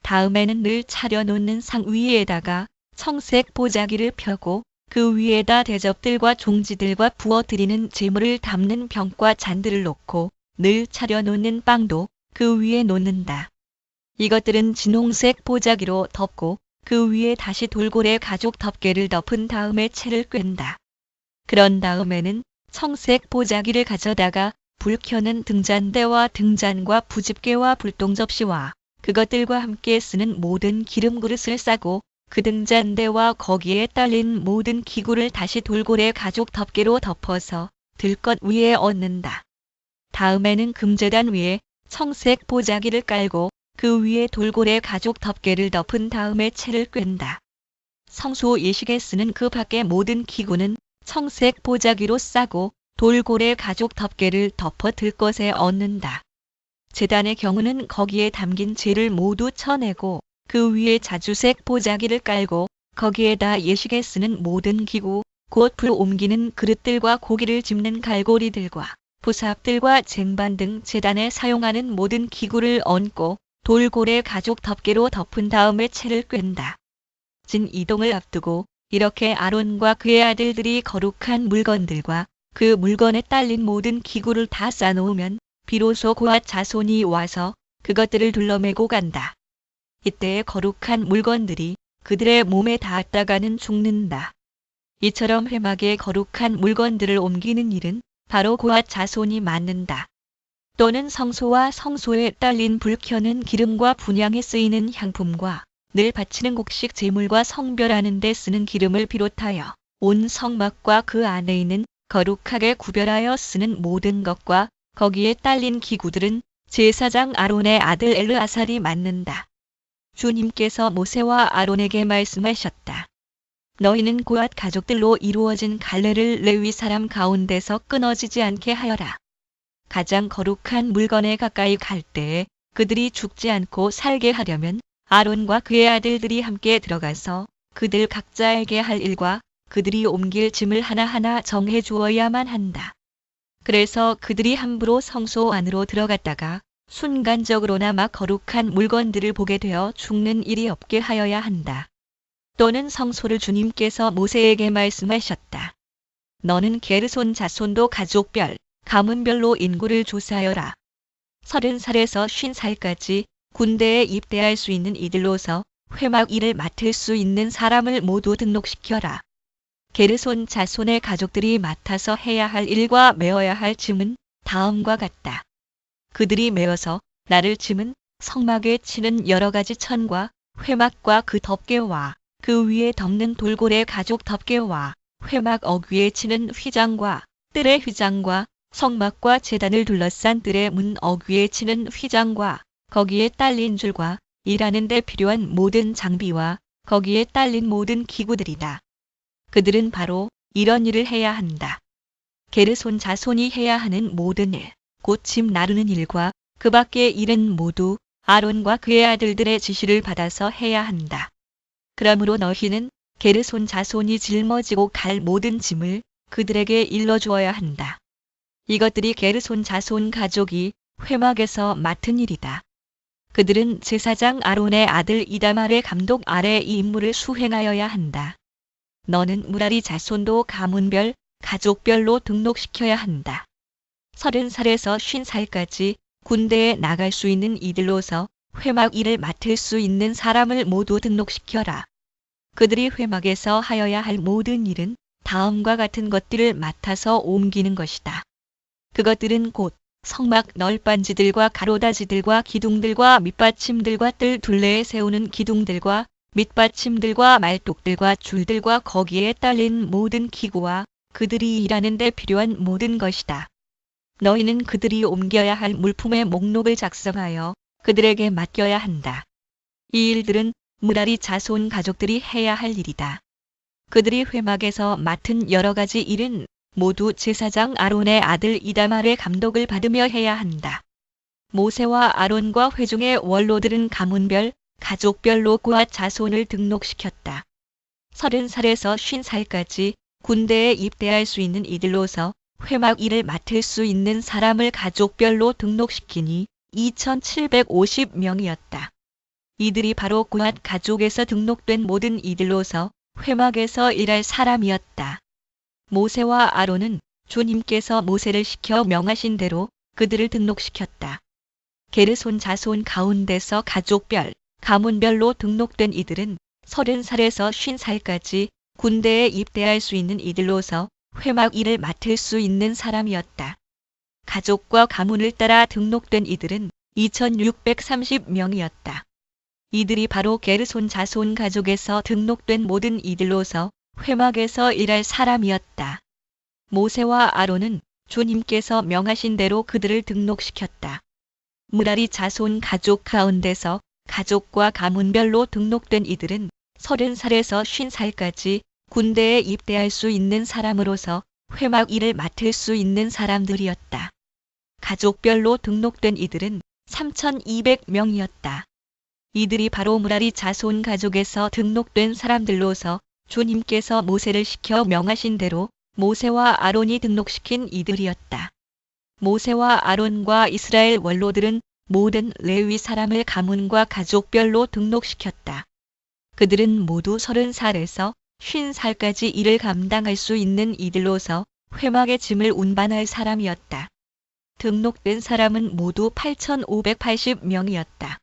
다음에는 늘 차려놓는 상 위에다가 청색 보자기를 펴고 그 위에다 대접들과 종지들과 부어드리는 제물을 담는 병과 잔들을 놓고 늘 차려놓는 빵도 그 위에 놓는다. 이것들은 진홍색 보자기로 덮고 그 위에 다시 돌고래 가죽 덮개를 덮은 다음에 채를 꿰다. 그런 다음에는 청색 보자기를 가져다가 불 켜는 등잔대와 등잔과 부집개와 불똥접시와 그것들과 함께 쓰는 모든 기름 그릇을 싸고 그 등잔대와 거기에 딸린 모든 기구를 다시 돌고래 가죽 덮개로 덮어서 들것 위에 얹는다. 다음에는 금제단 위에 청색 보자기를 깔고 그 위에 돌고래 가죽 덮개를 덮은 다음에 채를 꿰다. 성소 예식에 쓰는 그 밖의 모든 기구는 청색 보자기로 싸고 돌고래 가죽 덮개를 덮어 들것에 얹는다. 제단의 경우는 거기에 담긴 재를 모두 쳐내고 그 위에 자주색 보자기를 깔고 거기에다 예식에 쓰는 모든 기구, 곧 불 옮기는 그릇들과 고기를 집는 갈고리들과 부삽들과 쟁반 등 제단에 사용하는 모든 기구를 얹고 돌고래 가죽 덮개로 덮은 다음에 채를 꿰다. 진 이동을 앞두고 이렇게 아론과 그의 아들들이 거룩한 물건들과 그 물건에 딸린 모든 기구를 다 쌓아놓으면 비로소 고핫 자손이 와서 그것들을 둘러매고 간다. 이때에 거룩한 물건들이 그들의 몸에 닿았다가는 죽는다. 이처럼 회막에 거룩한 물건들을 옮기는 일은 바로 고핫 자손이 맡는다. 또는 성소와 성소에 딸린 불 켜는 기름과 분향에 쓰이는 향품과 늘 바치는 곡식 제물과 성별하는 데 쓰는 기름을 비롯하여 온 성막과 그 안에 있는 거룩하게 구별하여 쓰는 모든 것과 거기에 딸린 기구들은 제사장 아론의 아들 엘르아살이 맡는다. 주님께서 모세와 아론에게 말씀하셨다. 너희는 고핫 가족들로 이루어진 갈래를 레위 사람 가운데서 끊어지지 않게 하여라. 가장 거룩한 물건에 가까이 갈 때에 그들이 죽지 않고 살게 하려면 아론과 그의 아들들이 함께 들어가서 그들 각자에게 할 일과 그들이 옮길 짐을 하나하나 정해 주어야만 한다. 그래서 그들이 함부로 성소 안으로 들어갔다가 순간적으로나마 거룩한 물건들을 보게 되어 죽는 일이 없게 하여야 한다. 또는 성소를 주님께서 모세에게 말씀하셨다. 너는 게르손 자손도 가족별, 가문별로 인구를 조사하여라. 30살에서 50살까지 군대에 입대할 수 있는 이들로서 회막 일을 맡을 수 있는 사람을 모두 등록시켜라. 게르손 자손의 가족들이 맡아서 해야 할 일과 메어야 할 짐은 다음과 같다. 그들이 메어서 나를 짐은 성막에 치는 여러 가지 천과 회막과 그 덮개와 그 위에 덮는 돌고래 가죽 덮개와 회막 어귀에 치는 휘장과 뜰의 휘장과 성막과 제단을 둘러싼 뜰의 문 어귀에 치는 휘장과 거기에 딸린 줄과 일하는 데 필요한 모든 장비와 거기에 딸린 모든 기구들이다. 그들은 바로 이런 일을 해야 한다. 게르손 자손이 해야 하는 모든 일, 곧 짐 나르는 일과 그 밖의 일은 모두 아론과 그의 아들들의 지시를 받아서 해야 한다. 그러므로 너희는 게르손 자손이 짊어지고 갈 모든 짐을 그들에게 일러주어야 한다. 이것들이 게르손 자손 가족이 회막에서 맡은 일이다. 그들은 제사장 아론의 아들 이다말의 감독 아래 이 임무를 수행하여야 한다. 너는 무라리 자손도 가문별, 가족별로 등록시켜야 한다. 30살에서 50살까지 군대에 나갈 수 있는 이들로서 회막 일을 맡을 수 있는 사람을 모두 등록시켜라. 그들이 회막에서 하여야 할 모든 일은 다음과 같은 것들을 맡아서 옮기는 것이다. 그것들은 곧 성막 널빤지들과 가로다지들과 기둥들과 밑받침들과 뜰 둘레에 세우는 기둥들과 밑받침들과 말뚝들과 줄들과 거기에 딸린 모든 기구와 그들이 일하는 데 필요한 모든 것이다. 너희는 그들이 옮겨야 할 물품의 목록을 작성하여 그들에게 맡겨야 한다. 이 일들은 무라리 자손 가족들이 해야 할 일이다. 그들이 회막에서 맡은 여러 가지 일은 모두 제사장 아론의 아들 이다말의 감독을 받으며 해야 한다. 모세와 아론과 회중의 원로들은 가문별, 가족별로 고앗 자손을 등록시켰다. 30살에서 50살까지 군대에 입대할 수 있는 이들로서 회막 일을 맡을 수 있는 사람을 가족별로 등록시키니 2750명이었다. 이들이 바로 고앗 가족에서 등록된 모든 이들로서 회막에서 일할 사람이었다. 모세와 아론은 주님께서 모세를 시켜 명하신 대로 그들을 등록시켰다. 게르손 자손 가운데서 가족별, 가문별로 등록된 이들은 30살에서 50살까지 군대에 입대할 수 있는 이들로서 회막 일을 맡을 수 있는 사람이었다. 가족과 가문을 따라 등록된 이들은 2630명이었다. 이들이 바로 게르손 자손 가족에서 등록된 모든 이들로서 회막에서 일할 사람이었다. 모세와 아론은 주님께서 명하신 대로 그들을 등록시켰다. 무라리 자손 가족 가운데서 가족과 가문별로 등록된 이들은 30살에서 50살까지 군대에 입대할 수 있는 사람으로서 회막 일을 맡을 수 있는 사람들이었다. 가족별로 등록된 이들은 3200명이었다. 이들이 바로 무라리 자손 가족에서 등록된 사람들로서 주님께서 모세를 시켜 명하신 대로 모세와 아론이 등록시킨 이들이었다. 모세와 아론과 이스라엘 원로들은 모든 레위 사람을 가문과 가족별로 등록시켰다. 그들은 모두 30살에서 50살까지 일을 감당할 수 있는 이들로서 회막의 짐을 운반할 사람이었다. 등록된 사람은 모두 8580명이었다.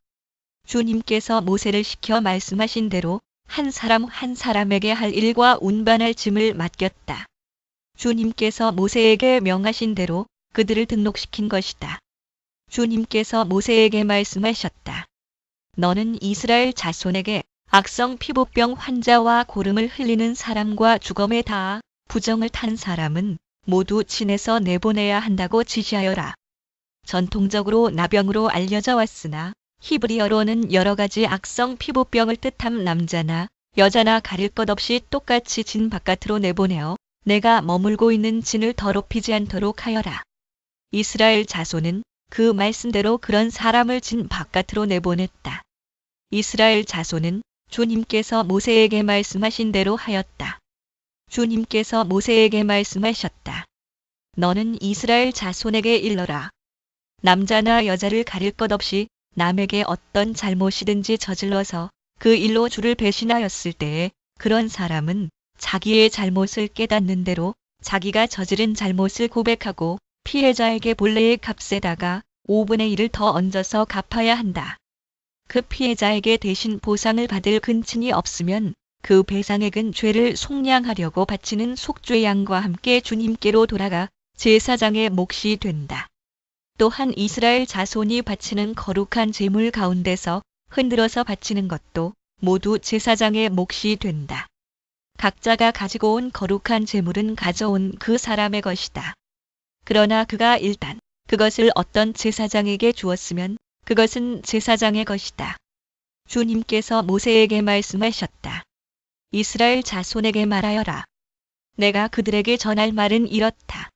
주님께서 모세를 시켜 말씀하신 대로 한 사람 한 사람에게 할 일과 운반할 짐을 맡겼다. 주님께서 모세에게 명하신 대로 그들을 등록시킨 것이다. 주님께서 모세에게 말씀하셨다. 너는 이스라엘 자손에게 악성 피부병 환자와 고름을 흘리는 사람과 주검에 닿아 부정을 탄 사람은 모두 진에서 내보내야 한다고 지시하여라. 전통적으로 나병으로 알려져 왔으나 히브리어로는 여러 가지 악성 피부병을 뜻함 남자나 여자나 가릴 것 없이 똑같이 진 바깥으로 내보내어 내가 머물고 있는 진을 더럽히지 않도록 하여라. 이스라엘 자손은 그 말씀대로 그런 사람을 진 바깥으로 내보냈다. 이스라엘 자손은 주님께서 모세에게 말씀하신 대로 하였다. 주님께서 모세에게 말씀하셨다. 너는 이스라엘 자손에게 일러라. 남자나 여자를 가릴 것 없이 남에게 어떤 잘못이든지 저질러서 그 일로 주를 배신하였을 때에 그런 사람은 자기의 잘못을 깨닫는 대로 자기가 저지른 잘못을 고백하고 피해자에게 본래의 값에다가 5분의 1을 더 얹어서 갚아야 한다. 그 피해자에게 대신 보상을 받을 근친이 없으면 그 배상액은 죄를 속량하려고 바치는 속죄양과 함께 주님께로 돌아가 제사장의 몫이 된다. 또한 이스라엘 자손이 바치는 거룩한 제물 가운데서 흔들어서 바치는 것도 모두 제사장의 몫이 된다. 각자가 가지고 온 거룩한 제물은 가져온 그 사람의 것이다. 그러나 그가 일단 그것을 어떤 제사장에게 주었으면 그것은 제사장의 것이다. 주님께서 모세에게 말씀하셨다. 이스라엘 자손에게 말하여라. 내가 그들에게 전할 말은 이렇다.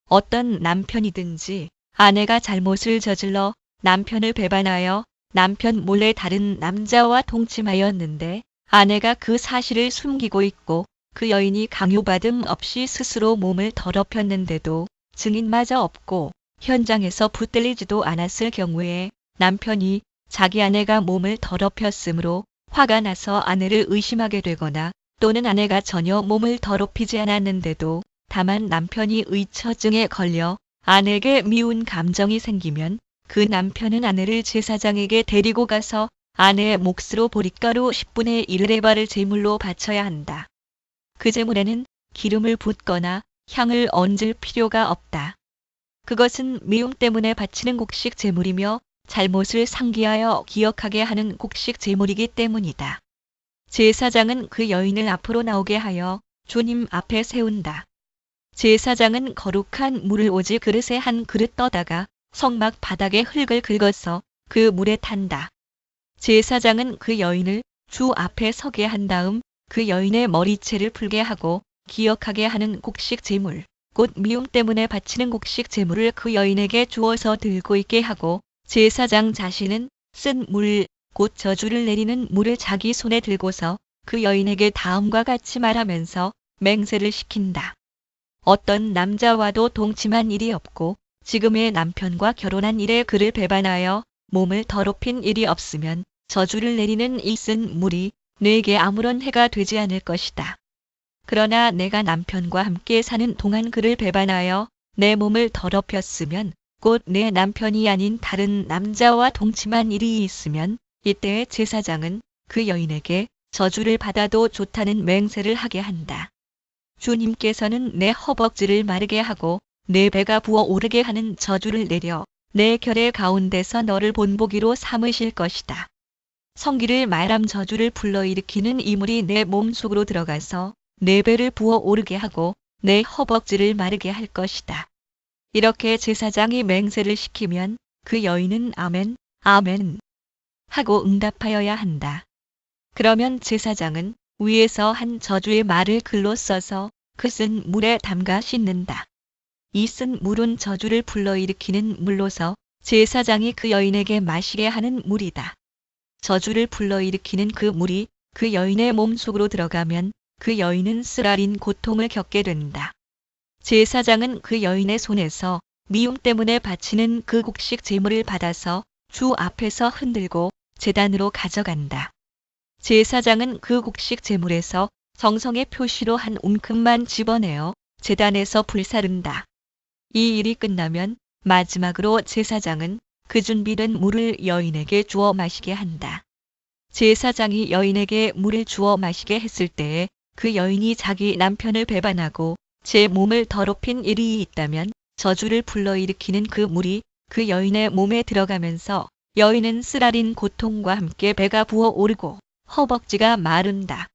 어떤 남편이든지 아내가 잘못을 저질러 남편을 배반하여 남편 몰래 다른 남자와 동침하였는데 아내가 그 사실을 숨기고 있고 그 여인이 강요받음 없이 스스로 몸을 더럽혔는데도 증인마저 없고 현장에서 붙들리지도 않았을 경우에 남편이 자기 아내가 몸을 더럽혔으므로 화가 나서 아내를 의심하게 되거나 또는 아내가 전혀 몸을 더럽히지 않았는데도 다만 남편이 의처증에 걸려 아내에게 미운 감정이 생기면 그 남편은 아내를 제사장에게 데리고 가서 아내의 몫으로 보릿가루 10분의 1의 발을 제물로 바쳐야 한다. 그 제물에는 기름을 붓거나 향을 얹을 필요가 없다. 그것은 미움 때문에 바치는 곡식 제물이며 잘못을 상기하여 기억하게 하는 곡식 제물이기 때문이다. 제사장은 그 여인을 앞으로 나오게 하여 주님 앞에 세운다. 제사장은 거룩한 물을 오지 그릇에 한 그릇 떠다가 성막 바닥에 흙을 긁어서 그 물에 탄다. 제사장은 그 여인을 주 앞에 서게 한 다음 그 여인의 머리채를 풀게 하고 기억하게 하는 곡식 제물, 곧 미움 때문에 바치는 곡식 제물을 그 여인에게 주어서 들고 있게 하고 제사장 자신은 쓴 물, 곧 저주를 내리는 물을 자기 손에 들고서 그 여인에게 다음과 같이 말하면서 맹세를 시킨다. 어떤 남자와도 동침한 일이 없고 지금의 남편과 결혼한 이래 그를 배반하여 몸을 더럽힌 일이 없으면 저주를 내리는 이 쓴 물이 내게 아무런 해가 되지 않을 것이다. 그러나 내가 남편과 함께 사는 동안 그를 배반하여 내 몸을 더럽혔으면 곧 내 남편이 아닌 다른 남자와 동침한 일이 있으면 이때 제사장은 그 여인에게 저주를 받아도 좋다는 맹세를 하게 한다. 주님께서는 내 허벅지를 마르게 하고 내 배가 부어오르게 하는 저주를 내려 내 결의 가운데서 너를 본보기로 삼으실 것이다. 성기를 말함 저주를 불러일으키는 이물이 내 몸속으로 들어가서 내 배를 부어오르게 하고 내 허벅지를 마르게 할 것이다. 이렇게 제사장이 맹세를 시키면 그 여인은 아멘, 아멘 하고 응답하여야 한다. 그러면 제사장은 위에서 한 저주의 말을 글로 써서 그 쓴 물에 담가 씻는다. 이 쓴 물은 저주를 불러일으키는 물로서 제사장이 그 여인에게 마시게 하는 물이다. 저주를 불러일으키는 그 물이 그 여인의 몸속으로 들어가면 그 여인은 쓰라린 고통을 겪게 된다. 제사장은 그 여인의 손에서 미움 때문에 바치는 그 곡식 제물을 받아서 주 앞에서 흔들고 제단으로 가져간다. 제사장은 그 곡식 제물에서 정성의 표시로 한 움큼만 집어내어 제단에서 불사른다. 이 일이 끝나면 마지막으로 제사장은 그 준비된 물을 여인에게 주어 마시게 한다. 제사장이 여인에게 물을 주어 마시게 했을 때에 그 여인이 자기 남편을 배반하고 제 몸을 더럽힌 일이 있다면 저주를 불러일으키는 그 물이 그 여인의 몸에 들어가면서 여인은 쓰라린 고통과 함께 배가 부어오르고 허벅지가 마른다.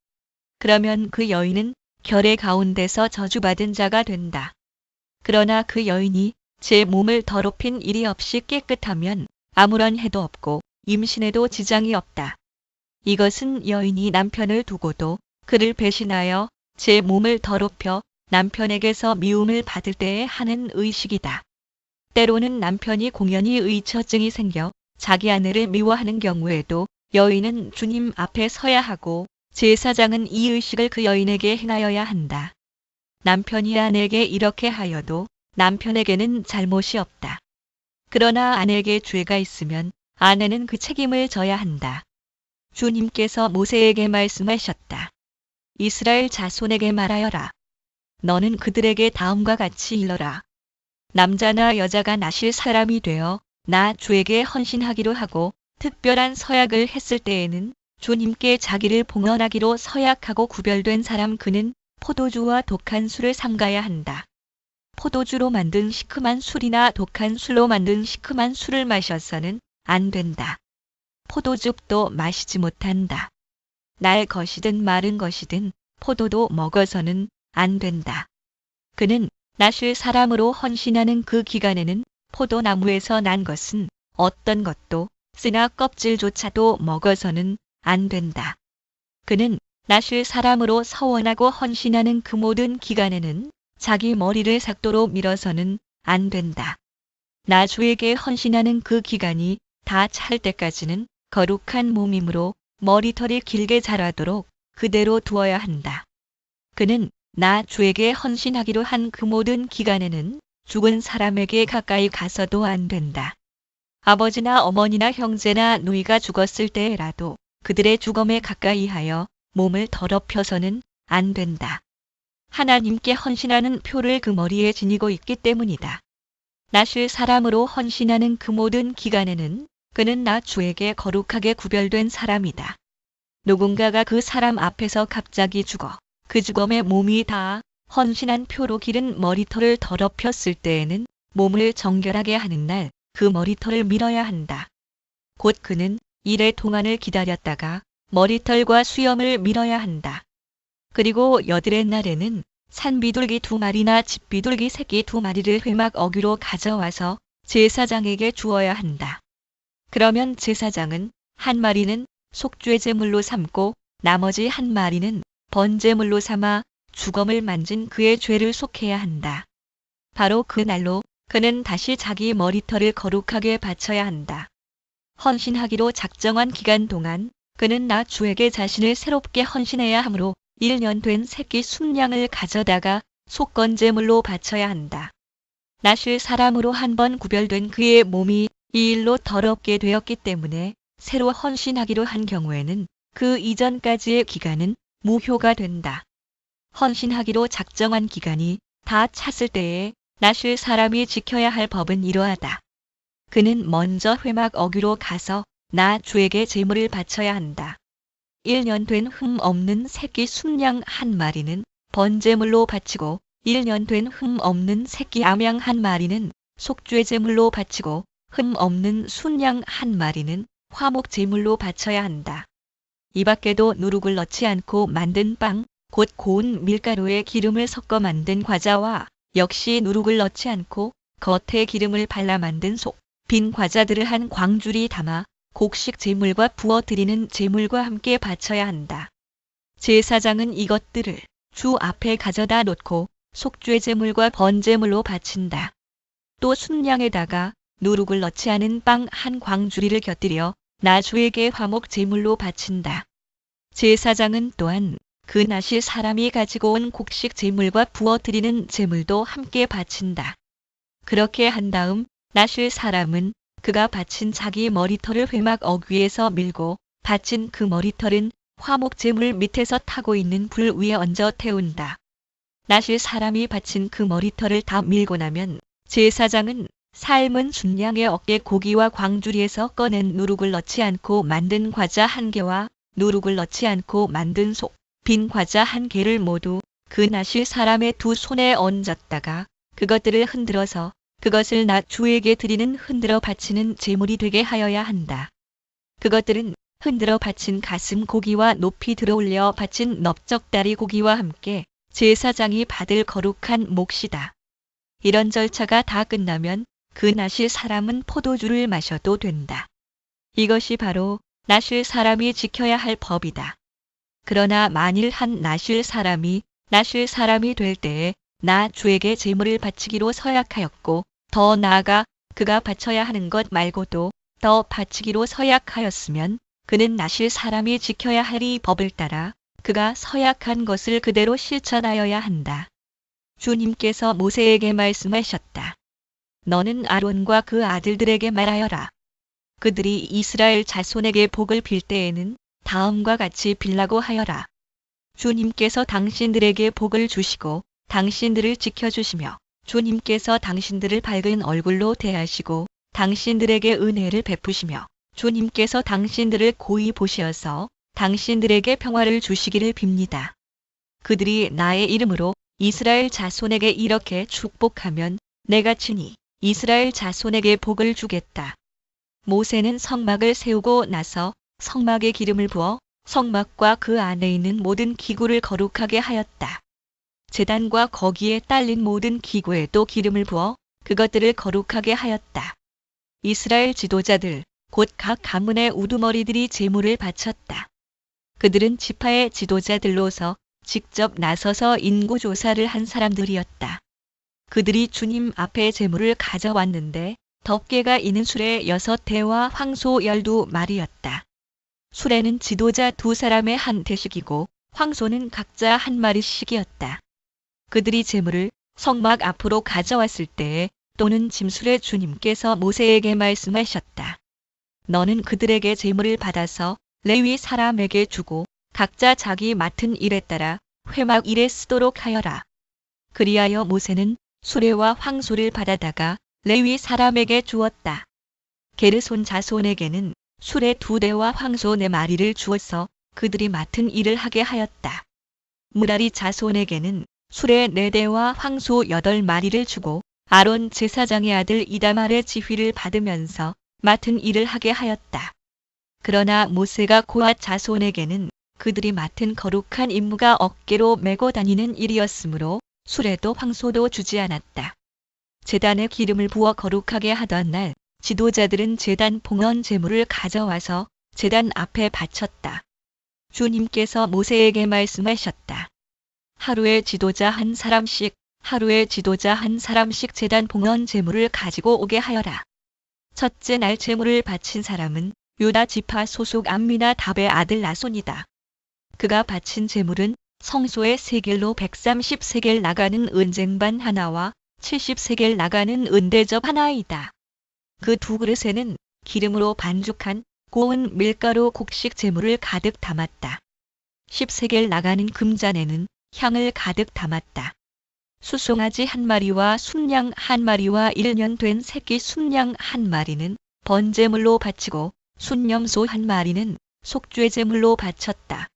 그러면 그 여인은 결의 가운데서 저주받은 자가 된다. 그러나 그 여인이 제 몸을 더럽힌 일이 없이 깨끗하면 아무런 해도 없고 임신에도 지장이 없다. 이것은 여인이 남편을 두고도 그를 배신하여 제 몸을 더럽혀 남편에게서 미움을 받을 때에 하는 의식이다. 때로는 남편이 공연히 의처증이 생겨 자기 아내를 미워하는 경우에도 여인은 주님 앞에 서야 하고 제사장은 이 의식을 그 여인에게 행하여야 한다. 남편이 아내에게 이렇게 하여도 남편에게는 잘못이 없다. 그러나 아내에게 죄가 있으면 아내는 그 책임을 져야 한다. 주님께서 모세에게 말씀하셨다. 이스라엘 자손에게 말하여라. 너는 그들에게 다음과 같이 일러라. 남자나 여자가 나실 사람이 되어 나 주에게 헌신하기로 하고 특별한 서약을 했을 때에는 주님께 자기를 봉헌하기로 서약하고 구별된 사람 그는 포도주와 독한 술을 삼가야 한다. 포도주로 만든 시큼한 술이나 독한 술로 만든 시큼한 술을 마셔서는 안 된다. 포도즙도 마시지 못한다. 날 것이든 마른 것이든 포도도 먹어서는 안 된다. 그는 나실 사람으로 헌신하는 그 기간에는 포도나무에서 난 것은 어떤 것도 쓰나 껍질조차도 먹어서는 안 된다. 그는 나실 사람으로 서원하고 헌신하는 그 모든 기간에는 자기 머리를 삭도로 밀어서는 안 된다. 나 주에게 헌신하는 그 기간이 다 찰 때까지는 거룩한 몸이므로 머리털이 길게 자라도록 그대로 두어야 한다. 그는 나 주에게 헌신하기로 한 그 모든 기간에는 죽은 사람에게 가까이 가서도 안 된다. 아버지나 어머니나 형제나 누이가 죽었을 때라도 그들의 죽음에 가까이 하여 몸을 더럽혀서는 안 된다. 하나님께 헌신하는 표를 그 머리에 지니고 있기 때문이다. 나실 사람으로 헌신하는 그 모든 기간에는 그는 나 주에게 거룩하게 구별된 사람이다. 누군가가 그 사람 앞에서 갑자기 죽어 그 죽음의 몸이 다 헌신한 표로 기른 머리털을 더럽혔을 때에는 몸을 정결하게 하는 날 그 머리털을 밀어야 한다. 곧 그는 일의 동안을 기다렸다가 머리털과 수염을 밀어야 한다. 그리고 여드렛 날에는 산비둘기 2마리나 집비둘기 새끼 2마리를 회막 어귀로 가져와서 제사장에게 주어야 한다. 그러면 제사장은 한 마리는 속죄 제물로 삼고 나머지 한 마리는 번제물로 삼아 주검을 만진 그의 죄를 속해야 한다. 바로 그날로 그는 다시 자기 머리털을 거룩하게 바쳐야 한다. 헌신하기로 작정한 기간 동안 그는 나 주에게 자신을 새롭게 헌신해야 하므로 1년 된 새끼 순양을 가져다가 속건제물로 바쳐야 한다. 나실 사람으로 한 번 구별된 그의 몸이 이 일로 더럽게 되었기 때문에 새로 헌신하기로 한 경우에는 그 이전까지의 기간은 무효가 된다. 헌신하기로 작정한 기간이 다 찼을 때에 나실 사람이 지켜야 할 법은 이러하다. 그는 먼저 회막 어귀로 가서 나 주에게 제물을 바쳐야 한다. 1년 된 흠 없는 새끼 순양 한 마리는 번제물로 바치고 1년 된 흠 없는 새끼 암양 한 마리는 속죄 제물로 바치고 흠 없는 순양 한 마리는 화목 제물로 바쳐야 한다. 이 밖에도 누룩을 넣지 않고 만든 빵, 곧 고운 밀가루에 기름을 섞어 만든 과자와 역시 누룩을 넣지 않고 겉에 기름을 발라 만든 속, 빈 과자들을 한 광주리 담아 곡식 제물과 부어 드리는 제물과 함께 바쳐야 한다. 제사장은 이것들을 주 앞에 가져다 놓고 속죄 제물과 번제물로 바친다. 또 순양에다가 누룩을 넣지 않은 빵 한 광주리를 곁들여 나 주에게 화목 제물로 바친다. 제사장은 또한 그 나실 사람이 가지고 온 곡식 제물과 부어 드리는 제물도 함께 바친다. 그렇게 한 다음 나실 사람은 그가 바친 자기 머리털을 회막 어귀에서 밀고 바친 그 머리털은 화목 제물 밑에서 타고 있는 불 위에 얹어 태운다. 나실 사람이 바친 그 머리털을 다 밀고 나면 제사장은 삶은 순양의 어깨 고기와 광주리에서 꺼낸 누룩을 넣지 않고 만든 과자 1개와 누룩을 넣지 않고 만든 속, 빈 과자 1개를 모두 그 나실 사람의 2 손에 얹었다가 그것들을 흔들어서 그것을 나 주에게 드리는 흔들어 바치는 제물이 되게 하여야 한다. 그것들은 흔들어 바친 가슴 고기와 높이 들어올려 바친 넓적다리 고기와 함께 제사장이 받을 거룩한 몫이다. 이런 절차가 다 끝나면 그 나실 사람은 포도주를 마셔도 된다. 이것이 바로 나실 사람이 지켜야 할 법이다. 그러나 만일 한 나실 사람이 될 때에 나 주에게 제물을 바치기로 서약하였고 더 나아가 그가 바쳐야 하는 것 말고도 더 바치기로 서약하였으면 그는 나실 사람이 지켜야 할 이 법을 따라 그가 서약한 것을 그대로 실천하여야 한다. 주님께서 모세에게 말씀하셨다. 너는 아론과 그 아들들에게 말하여라. 그들이 이스라엘 자손에게 복을 빌 때에는 다음과 같이 빌라고 하여라. 주님께서 당신들에게 복을 주시고 당신들을 지켜주시며 주님께서 당신들을 밝은 얼굴로 대하시고 당신들에게 은혜를 베푸시며 주님께서 당신들을 고이 보시어서 당신들에게 평화를 주시기를 빕니다. 그들이 나의 이름으로 이스라엘 자손에게 이렇게 축복하면 내가 친히 이스라엘 자손에게 복을 주겠다. 모세는 성막을 세우고 나서 성막에 기름을 부어 성막과 그 안에 있는 모든 기구를 거룩하게 하였다. 제단과 거기에 딸린 모든 기구에도 기름을 부어 그것들을 거룩하게 하였다. 이스라엘 지도자들, 곧 각 가문의 우두머리들이 제물을 바쳤다. 그들은 지파의 지도자들로서 직접 나서서 인구조사를 한 사람들이었다. 그들이 주님 앞에 제물을 가져왔는데 덮개가 있는 수레 6대와 황소 12마리였다. 수레는 지도자 2사람의 한 대씩이고 황소는 각자 1마리씩이었다. 그들이 제물을 성막 앞으로 가져왔을 때에 또는 짐술에 주님께서 모세에게 말씀하셨다. 너는 그들에게 제물을 받아서 레위 사람에게 주고 각자 자기 맡은 일에 따라 회막 일에 쓰도록 하여라. 그리하여 모세는 수레와 황소를 받아다가 레위 사람에게 주었다. 게르손 자손에게는 수레 2대와 황소 4마리를 주어서 그들이 맡은 일을 하게 하였다. 무라리 자손에게는 수레 4대와 황소 8마리를 주고 아론 제사장의 아들 이다말의 지휘를 받으면서 맡은 일을 하게 하였다. 그러나 모세가 고앗 자손에게는 그들이 맡은 거룩한 임무가 어깨로 메고 다니는 일이었으므로 수레도 황소도 주지 않았다. 제단에 기름을 부어 거룩하게 하던 날 지도자들은 제단 봉헌 제물을 가져와서 제단 앞에 바쳤다. 주님께서 모세에게 말씀하셨다. 하루에 지도자 한 사람씩 제단 봉헌 제물을 가지고 오게 하여라. 첫째 날 제물을 바친 사람은 유다 지파 소속 암미나답의 아들 나손이다. 그가 바친 제물은 성소의 세겔로 130세겔 나가는 은쟁반 하나와 70세겔 나가는 은대접 하나이다. 그 두 그릇에는 기름으로 반죽한 고운 밀가루 곡식 제물을 가득 담았다. 10세겔 나가는 금잔에는 향을 가득 담았다. 수송아지 한 마리와 순양 한 마리와 1년 된 새끼 순양 한 마리는 번제물로 바치고 순염소 한 마리는 속죄 제물로 바쳤다.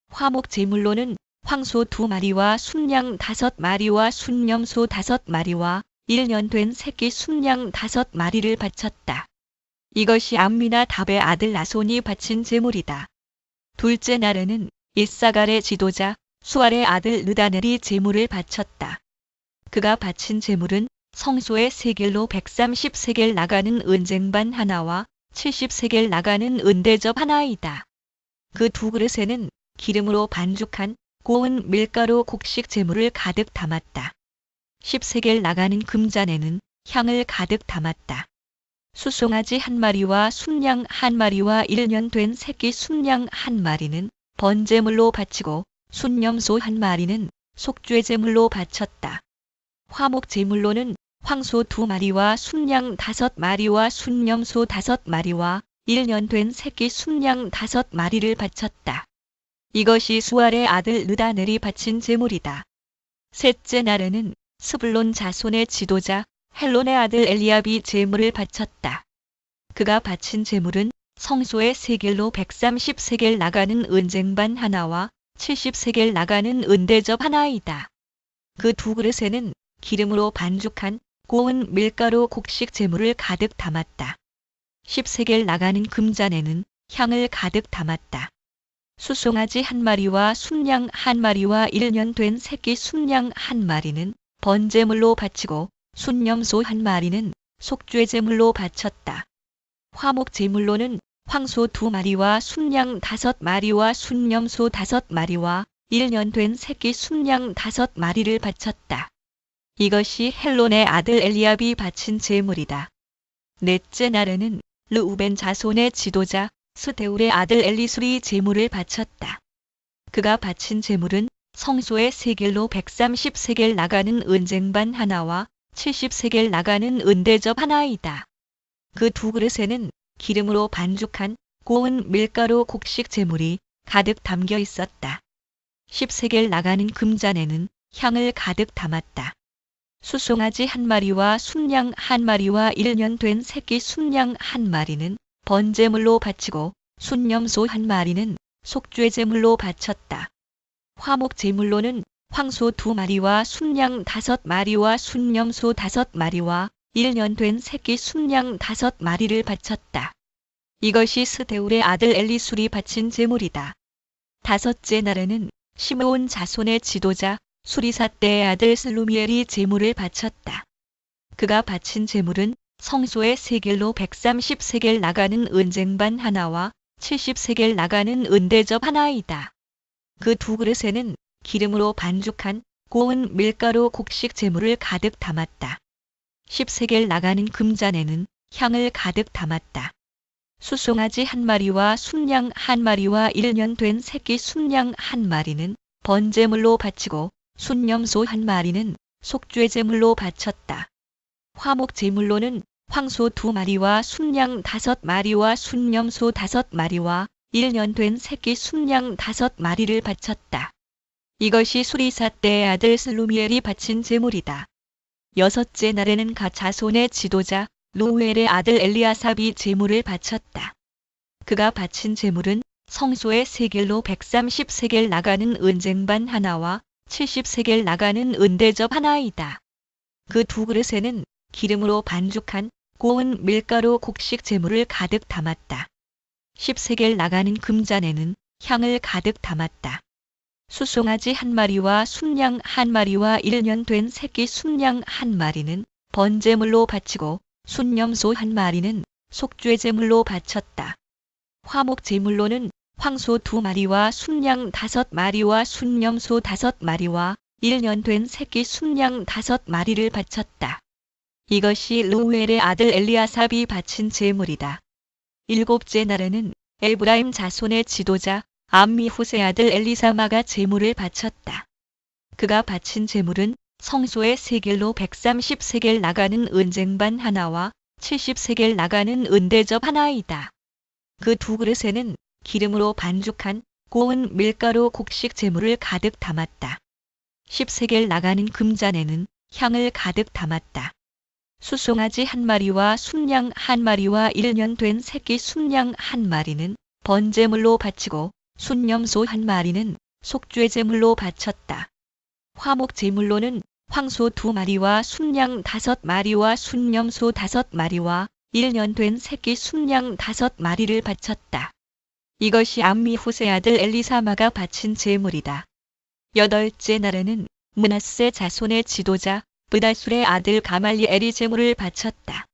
화목 제물로는 황소 2마리와 순양 5마리와 순염소 5마리와 1년 된 새끼 순양 5마리를 바쳤다. 이것이 암미나답의 아들 나손이 바친 제물이다. 둘째 날에는 이사갈의 지도자 수알의 아들 느다넬이 제물을 바쳤다. 그가 바친 제물은 성소의 세겔로 130세겔 나가는 은쟁반 하나와 70세겔 나가는 은대접 하나이다. 그 두 그릇에는 기름으로 반죽한 고운 밀가루 곡식 제물을 가득 담았다. 10세겔 나가는 금잔에는 향을 가득 담았다. 수송아지 한 마리와 순양 한 마리와 1년 된 새끼 순양 한 마리는 번제물로 바치고 순염소 한 마리는 속죄 제물로 바쳤다. 화목 제물로는 황소 2마리와 순양 5마리와 순염소 5마리와 1년 된 새끼 순양 5마리를 바쳤다. 이것이 수알의 아들 느다넬이 바친 제물이다. 셋째 날에는 스불론 자손의 지도자 헬론의 아들 엘리압이 제물을 바쳤다. 그가 바친 제물은 성소의 세겔로 130세겔 나가는 은쟁반 하나와 70세겔 나가는 은대접 하나이다. 그 두 그릇에는 기름으로 반죽한 고운 밀가루 곡식 제물을 가득 담았다. 10세겔 나가는 금잔에는 향을 가득 담았다. 수송아지 한 마리와 순양 한 마리와 1년 된 새끼 순양 한 마리는 번제물로 바치고 순염소 한 마리는 속죄 제물로 바쳤다. 화목 제물로는 황소 2마리와 순양 5마리와 순염소 5마리와 1년 된 새끼 순양 5마리를 바쳤다. 이것이 헬론의 아들 엘리압이 바친 제물이다. 넷째 날에는 르우벤 자손의 지도자 스데울의 아들 엘리술이 제물을 바쳤다. 그가 바친 제물은 성소의 세겔로 130세겔 나가는 은쟁반 하나와 70세겔 나가는 은대접 하나이다. 그 두 그릇에는 기름으로 반죽한 고운 밀가루 곡식 제물이 가득 담겨 있었다. 10세겔 나가는 금잔에는 향을 가득 담았다. 수송아지 한 마리와 순양 한 마리와 1년 된 새끼 순양 한 마리는 번제물로 바치고 순염소 한 마리는 속죄 제물로 바쳤다. 화목 제물로는 황소 2마리와 순양 5마리와 순염소 5마리와 1년 된 새끼 순양 5마리를 바쳤다. 이것이 스데울의 아들 엘리술이 바친 제물이다. 다섯째 날에는 시므온 자손의 지도자 수리삿대의 아들 슬루미엘이 제물을 바쳤다. 그가 바친 제물은 성소의 세겔로 130세겔 나가는 은쟁반 하나와 70세겔 나가는 은대접 하나이다. 그 두 그릇에는 기름으로 반죽한 고운 밀가루 곡식 제물을 가득 담았다. 10세겔 나가는 금잔에는 향을 가득 담았다. 수송아지 한 마리와 순양 한 마리와 1년 된 새끼 순양 한 마리는 번제물로 바치고 순염소 한 마리는 속죄 제물로 바쳤다. 화목 제물로는 황소 2마리와 순양 5마리와 순염소 5마리와 1년 된 새끼 순양 5마리를 바쳤다. 이것이 수리삿대의 아들 슬루미엘이 바친 제물이다. 여섯째 날에는 갓 자손의 지도자 루우엘의 아들 엘리아삽이 제물을 바쳤다. 그가 바친 제물은 성소의 세겔로 130세겔 나가는 은쟁반 하나와 70세겔 나가는 은대접 하나이다. 그 두 그릇에는 기름으로 반죽한 고운 밀가루 곡식 제물을 가득 담았다. 10세겔 나가는 금잔에는 향을 가득 담았다. 수송아지 1마리와 순양 1마리와 1년 된 새끼 순양 1마리는 번제물로 바치고 순염소 1마리는 속죄제물로 바쳤다. 화목제물로는 황소 2마리와 순양 5마리와 순염소 5마리와 1년 된 새끼 순양 5마리를 바쳤다. 이것이 르우엘의 아들 엘리아삽이 바친 제물이다. 일곱째 날에는 에브라임 자손의 지도자 암미후세 아들 엘리사마가 제물을 바쳤다. 그가 바친 제물은 성소의 세겔로 130세겔 나가는 은쟁반 하나와 70세겔 나가는 은대접 하나이다. 그 두 그릇에는 기름으로 반죽한 고운 밀가루 곡식 제물을 가득 담았다. 10세겔 나가는 금잔에는 향을 가득 담았다. 수송아지 1마리와 순양 1마리와 1년 된 새끼 순양 1마리는 번제물로 바치고 순염소 1마리는 속죄제물로 바쳤다. 화목제물로는 황소 2마리와 순양 5마리와 순염소 5마리와 1년 된 새끼 순양 5마리를 바쳤다. 이것이 암미후세 아들 엘리사마가 바친 제물이다. 여덟째 날에는 므낫세 자손의 지도자 브다술의 아들 가말리엘이 제물을 바쳤다.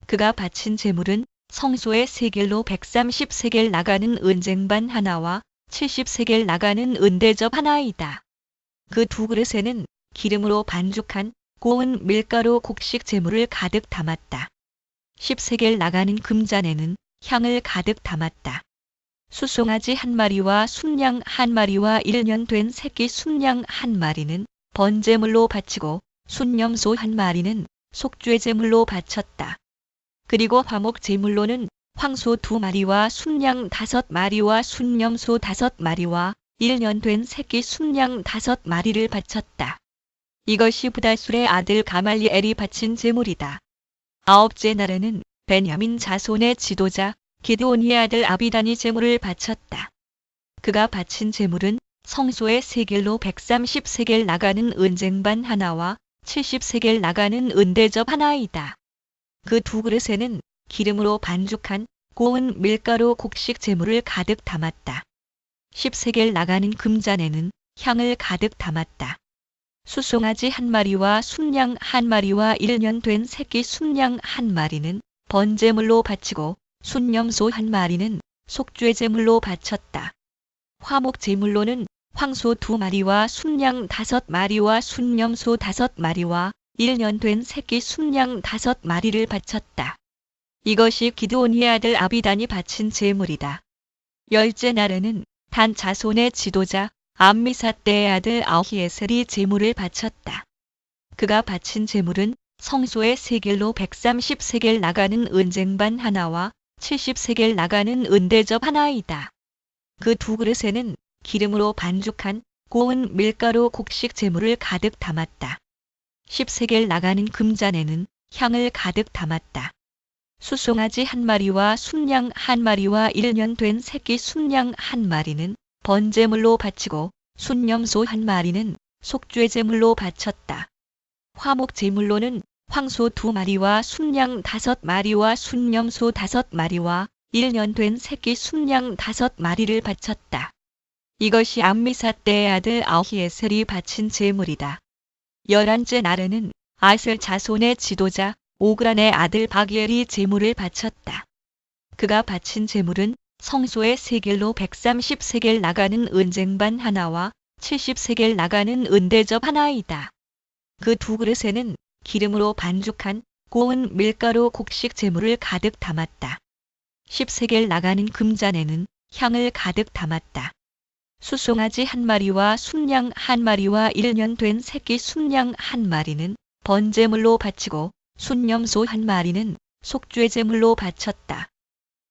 그가 바친 제물은 성소의 세겔로 130세겔 나가는 은쟁반 하나와 70세겔 나가는 은대접 하나이다. 그 두 그릇에는 기름으로 반죽한 고운 밀가루 곡식 제물을 가득 담았다. 10세겔 나가는 금잔에는 향을 가득 담았다. 수송아지 1마리와 순양 1마리와 1년 된 새끼 순양 1마리는 번제물로 바치고 순염소 1마리는 속죄제물로 바쳤다. 그리고 화목제물로는 황소 2마리와 순양 5마리와 순염소 5마리와 1년 된 새끼 순양 5마리를 바쳤다. 이것이 브다술의 아들 가말리엘이 바친 제물이다. 아홉째 날에는 베냐민 자손의 지도자 기드온의 아들 아비단이 제물을 바쳤다. 그가 바친 제물은 성소의 세겔로 130세겔 나가는 은쟁반 하나와 70세겔 나가는 은대접 하나이다. 그 두 그릇에는 기름으로 반죽한 고운 밀가루 곡식 제물을 가득 담았다. 10세겔 나가는 금잔에는 향을 가득 담았다. 수송아지 1마리와 순양 1마리와 1년 된 새끼 순양 1마리는 번제물로 바치고 순염소 1마리는 속죄제물로 바쳤다. 화목제물로는 황소 2마리와 순양 5마리와 순염소 5마리와 1년 된 새끼 순양 5마리를 바쳤다. 이것이 기드온의 아들 아비단이 바친 제물이다. 열째 날에는 단 자손의 지도자 암미사떼의 아들 아히에셀이 제물을 바쳤다. 그가 바친 제물은 성소의 세겔로 130세겔 나가는 은쟁반 하나와 70세겔 나가는 은대접 하나이다. 그 두 그릇에는 기름으로 반죽한 고운 밀가루 곡식 제물을 가득 담았다. 10세겔 나가는 금잔에는 향을 가득 담았다. 수송아지 1마리와 순양 1마리와 1년 된 새끼 순양 1마리는 번제물로 바치고 순염소 1마리는 속죄제물로 바쳤다. 화목제물로는 황소 2마리와 순양 5마리와 순염소 5마리와 1년 된 새끼 순양 5마리를 바쳤다. 이것이 암미사떼의 아들 아히에셀이 바친 제물이다. 11째 날에는 아셀 자손의 지도자 오그란의 아들 바기엘이 제물을 바쳤다. 그가 바친 제물은 성소의 세겔로 130세겔 나가는 은쟁반 하나와 70세겔 나가는 은대접 하나이다. 그 두 그릇에는 기름으로 반죽한 고운 밀가루 곡식 제물을 가득 담았다. 10세겔 나가는 금잔에는 향을 가득 담았다. 수송아지 1마리와 순양 1마리와 1년 된 새끼 순양 1마리는 번제물로 바치고 순염소 1마리는 속죄제물로 바쳤다.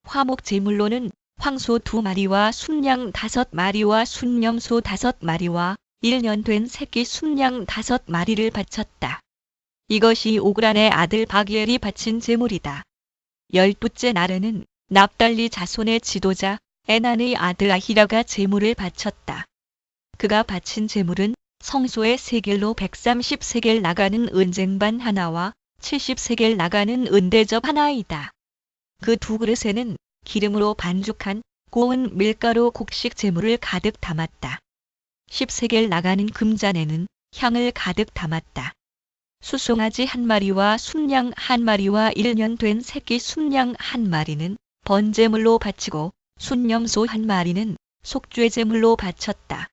화목제물로는 황소 2마리와 순양 5마리와 순염소 5마리와 1년 된 새끼 순양 5마리를 바쳤다. 이것이 오그란의 아들 바기엘이 바친 제물이다. 12째 날에는 납달리 자손의 지도자 에난의 아들 아히라가 제물을 바쳤다. 그가 바친 제물은 성소의 세겔로 130세겔 나가는 은쟁반 하나와 70세겔 나가는 은대접 하나이다. 그 두 그릇에는 기름으로 반죽한 고운 밀가루 곡식 제물을 가득 담았다. 10세겔 나가는 금잔에는 향을 가득 담았다. 수송아지 1마리와 순양 1마리와 1년 된 새끼 순양 1마리는 번제물로 바치고 순염소 1마리는 속죄 제물로 바쳤다.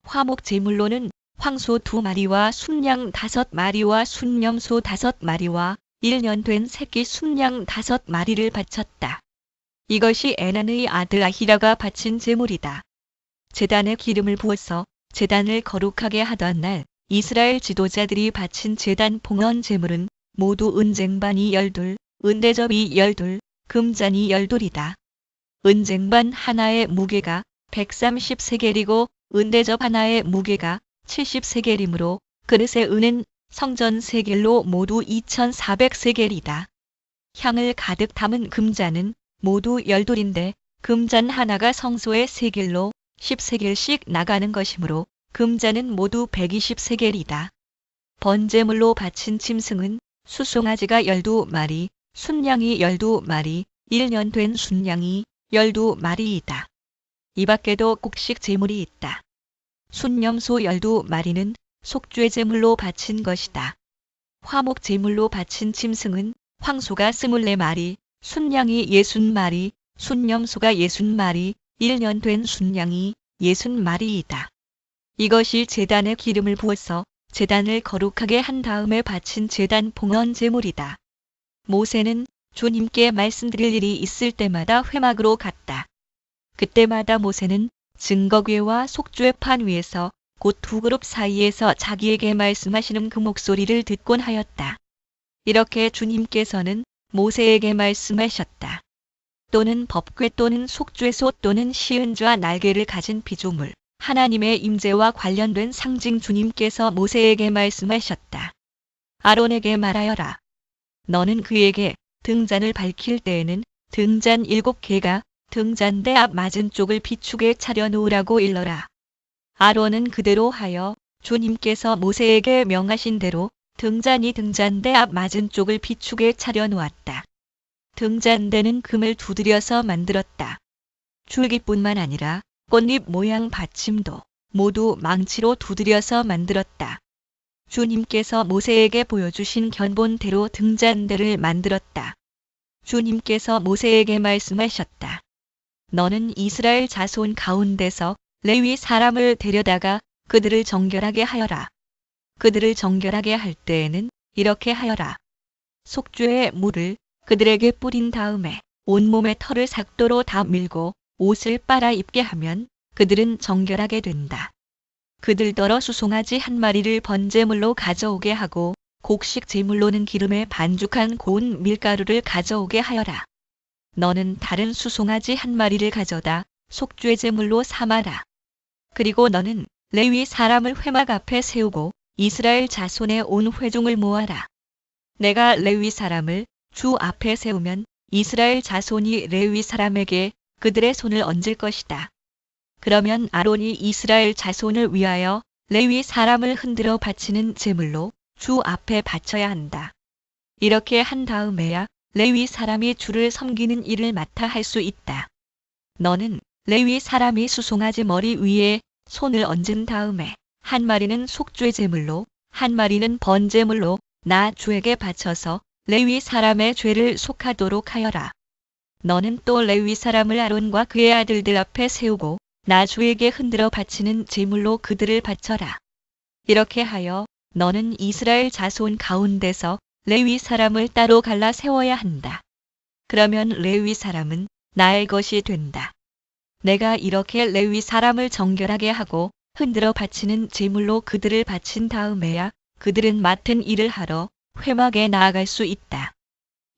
화목 제물로는 황소 2마리와 순양 5마리와 순염소 5마리와 1년 된 새끼 순양 5마리를 바쳤다. 이것이 에난의 아들 아히라가 바친 제물이다. 제단에 기름을 부어서 제단을 거룩하게 하던 날 이스라엘 지도자들이 바친 제단 봉헌 제물은 모두 은쟁반이 12, 은대접이 12, 금잔이 12이다. 은쟁반 하나의 무게가 130세겔이고 은대접 하나의 무게가 70세겔이므로 그릇의 은은 성전 세겔로 모두 2400세겔이다. 향을 가득 담은 금잔은 모두 12인데 금잔 하나가 성소의 세겔로 10세겔씩 나가는 것이므로 금잔은 모두 120세겔이다. 번제물로 바친 짐승은 수송아지가 12마리, 순양이 12마리, 1년 된 순양이 12마리이다. 이 밖에도 곡식 제물이 있다. 순염소 12마리는 속죄 제물로 바친 것이다. 화목 제물로 바친 짐승은 황소가 24마리, 순양이 60마리, 순염소가 60마리, 1년 된 순양이 60마리이다. 이것이 제단에 기름을 부어서 제단을 거룩하게 한 다음에 바친 제단 봉헌 제물이다. 모세는 주님께 말씀드릴 일이 있을 때마다 회막으로 갔다. 그때마다 모세는 증거궤와 속죄판 위에서 곧 두 그룹 사이에서 자기에게 말씀하시는 그 목소리를 듣곤 하였다. 이렇게 주님께서는 모세에게 말씀하셨다. 또는 법궤 또는 속죄소 또는 시은좌 날개를 가진 피조물, 하나님의 임재와 관련된 상징 주님께서 모세에게 말씀하셨다. 아론에게 말하여라. 너는 그에게 등잔을 밝힐 때에는 등잔 7개가 등잔대 앞 맞은쪽을 비추게 차려놓으라고 일러라. 아론은 그대로 하여 주님께서 모세에게 명하신 대로 등잔이 등잔대 앞 맞은쪽을 비추게 차려놓았다. 등잔대는 금을 두드려서 만들었다. 줄기뿐만 아니라 꽃잎 모양 받침도 모두 망치로 두드려서 만들었다. 주님께서 모세에게 보여주신 견본대로 등잔대를 만들었다. 주님께서 모세에게 말씀하셨다. 너는 이스라엘 자손 가운데서 레위 사람을 데려다가 그들을 정결하게 하여라. 그들을 정결하게 할 때에는 이렇게 하여라. 속죄의 물을 그들에게 뿌린 다음에 온몸의 털을 삭도로 다 밀고 옷을 빨아 입게 하면 그들은 정결하게 된다. 그들더러 수송아지 1마리를 번제물로 가져오게 하고 곡식 제물로는 기름에 반죽한 고운 밀가루를 가져오게 하여라. 너는 다른 수송아지 1마리를 가져다 속죄 제물로 삼아라. 그리고 너는 레위 사람을 회막 앞에 세우고 이스라엘 자손의 온 회중을 모아라. 내가 레위 사람을 주 앞에 세우면 이스라엘 자손이 레위 사람에게 그들의 손을 얹을 것이다. 그러면 아론이 이스라엘 자손을 위하여 레위 사람을 흔들어 바치는 제물로 주 앞에 바쳐야 한다. 이렇게 한 다음에야 레위 사람이 주를 섬기는 일을 맡아 할 수 있다. 너는 레위 사람이 수송아지 머리 위에 손을 얹은 다음에 1마리는 속죄 제물로 1마리는 번제물로 나 주에게 바쳐서 레위 사람의 죄를 속하도록 하여라. 너는 또 레위 사람을 아론과 그의 아들들 앞에 세우고 나 주에게 흔들어 바치는 제물로 그들을 바쳐라. 이렇게 하여 너는 이스라엘 자손 가운데서 레위 사람을 따로 갈라 세워야 한다. 그러면 레위 사람은 나의 것이 된다. 내가 이렇게 레위 사람을 정결하게 하고 흔들어 바치는 제물로 그들을 바친 다음에야 그들은 맡은 일을 하러 회막에 나아갈 수 있다.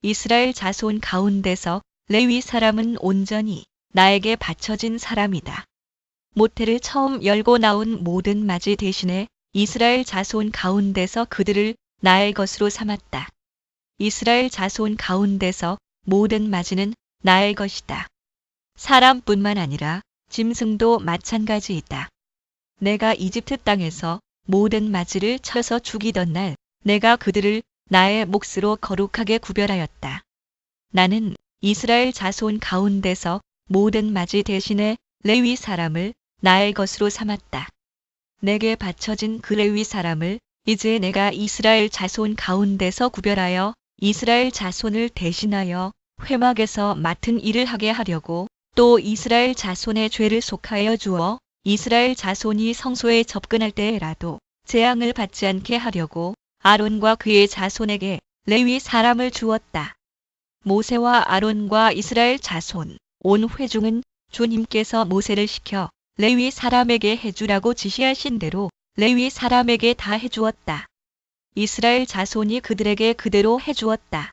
이스라엘 자손 가운데서 레위 사람은 온전히 나에게 바쳐진 사람이다. 모태를 처음 열고 나온 모든 맞이 대신에 이스라엘 자손 가운데서 그들을 나의 것으로 삼았다. 이스라엘 자손 가운데서 모든 맞이는 나의 것이다. 사람뿐만 아니라 짐승도 마찬가지이다. 내가 이집트 땅에서 모든 맞이를 쳐서 죽이던 날 내가 그들을 나의 몫으로 거룩하게 구별하였다. 나는 이스라엘 자손 가운데서 모든 맞이 대신에 레위 사람을 나의 것으로 삼았다. 내게 바쳐진 그 레위 사람을 이제 내가 이스라엘 자손 가운데서 구별하여 이스라엘 자손을 대신하여 회막에서 맡은 일을 하게 하려고 또 이스라엘 자손의 죄를 속하여 주어 이스라엘 자손이 성소에 접근할 때에라도 재앙을 받지 않게 하려고 아론과 그의 자손에게 레위 사람을 주었다. 모세와 아론과 이스라엘 자손, 온 회중은 주님께서 모세를 시켜 레위 사람에게 해주라고 지시하신 대로 레위 사람에게 다 해주었다. 이스라엘 자손이 그들에게 그대로 해주었다.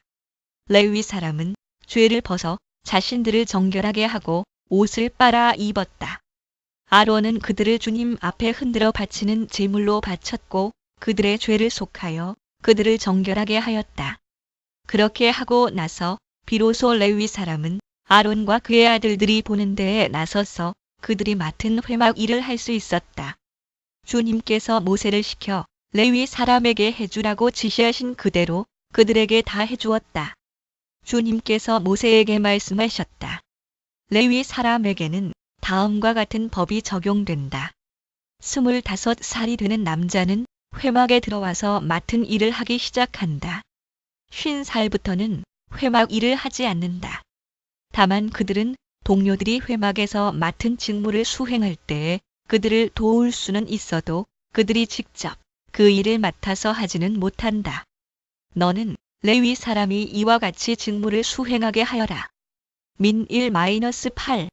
레위 사람은 죄를 벗어 자신들을 정결하게 하고 옷을 빨아 입었다. 아론은 그들을 주님 앞에 흔들어 바치는 제물로 바쳤고 그들의 죄를 속하여 그들을 정결하게 하였다. 그렇게 하고 나서 비로소 레위 사람은 아론과 그의 아들들이 보는 데에 나서서 그들이 맡은 회막 일을 할 수 있었다. 주님께서 모세를 시켜 레위 사람에게 해주라고 지시하신 그대로 그들에게 다 해주었다. 주님께서 모세에게 말씀하셨다. 레위 사람에게는 다음과 같은 법이 적용된다. 25살이 되는 남자는 회막에 들어와서 맡은 일을 하기 시작한다. 50살부터는 회막 일을 하지 않는다. 다만 그들은 동료들이 회막에서 맡은 직무를 수행할 때에 그들을 도울 수는 있어도 그들이 직접 그 일을 맡아서 하지는 못한다. 너는 레위 사람이 이와 같이 직무를 수행하게 하여라. 민 1-8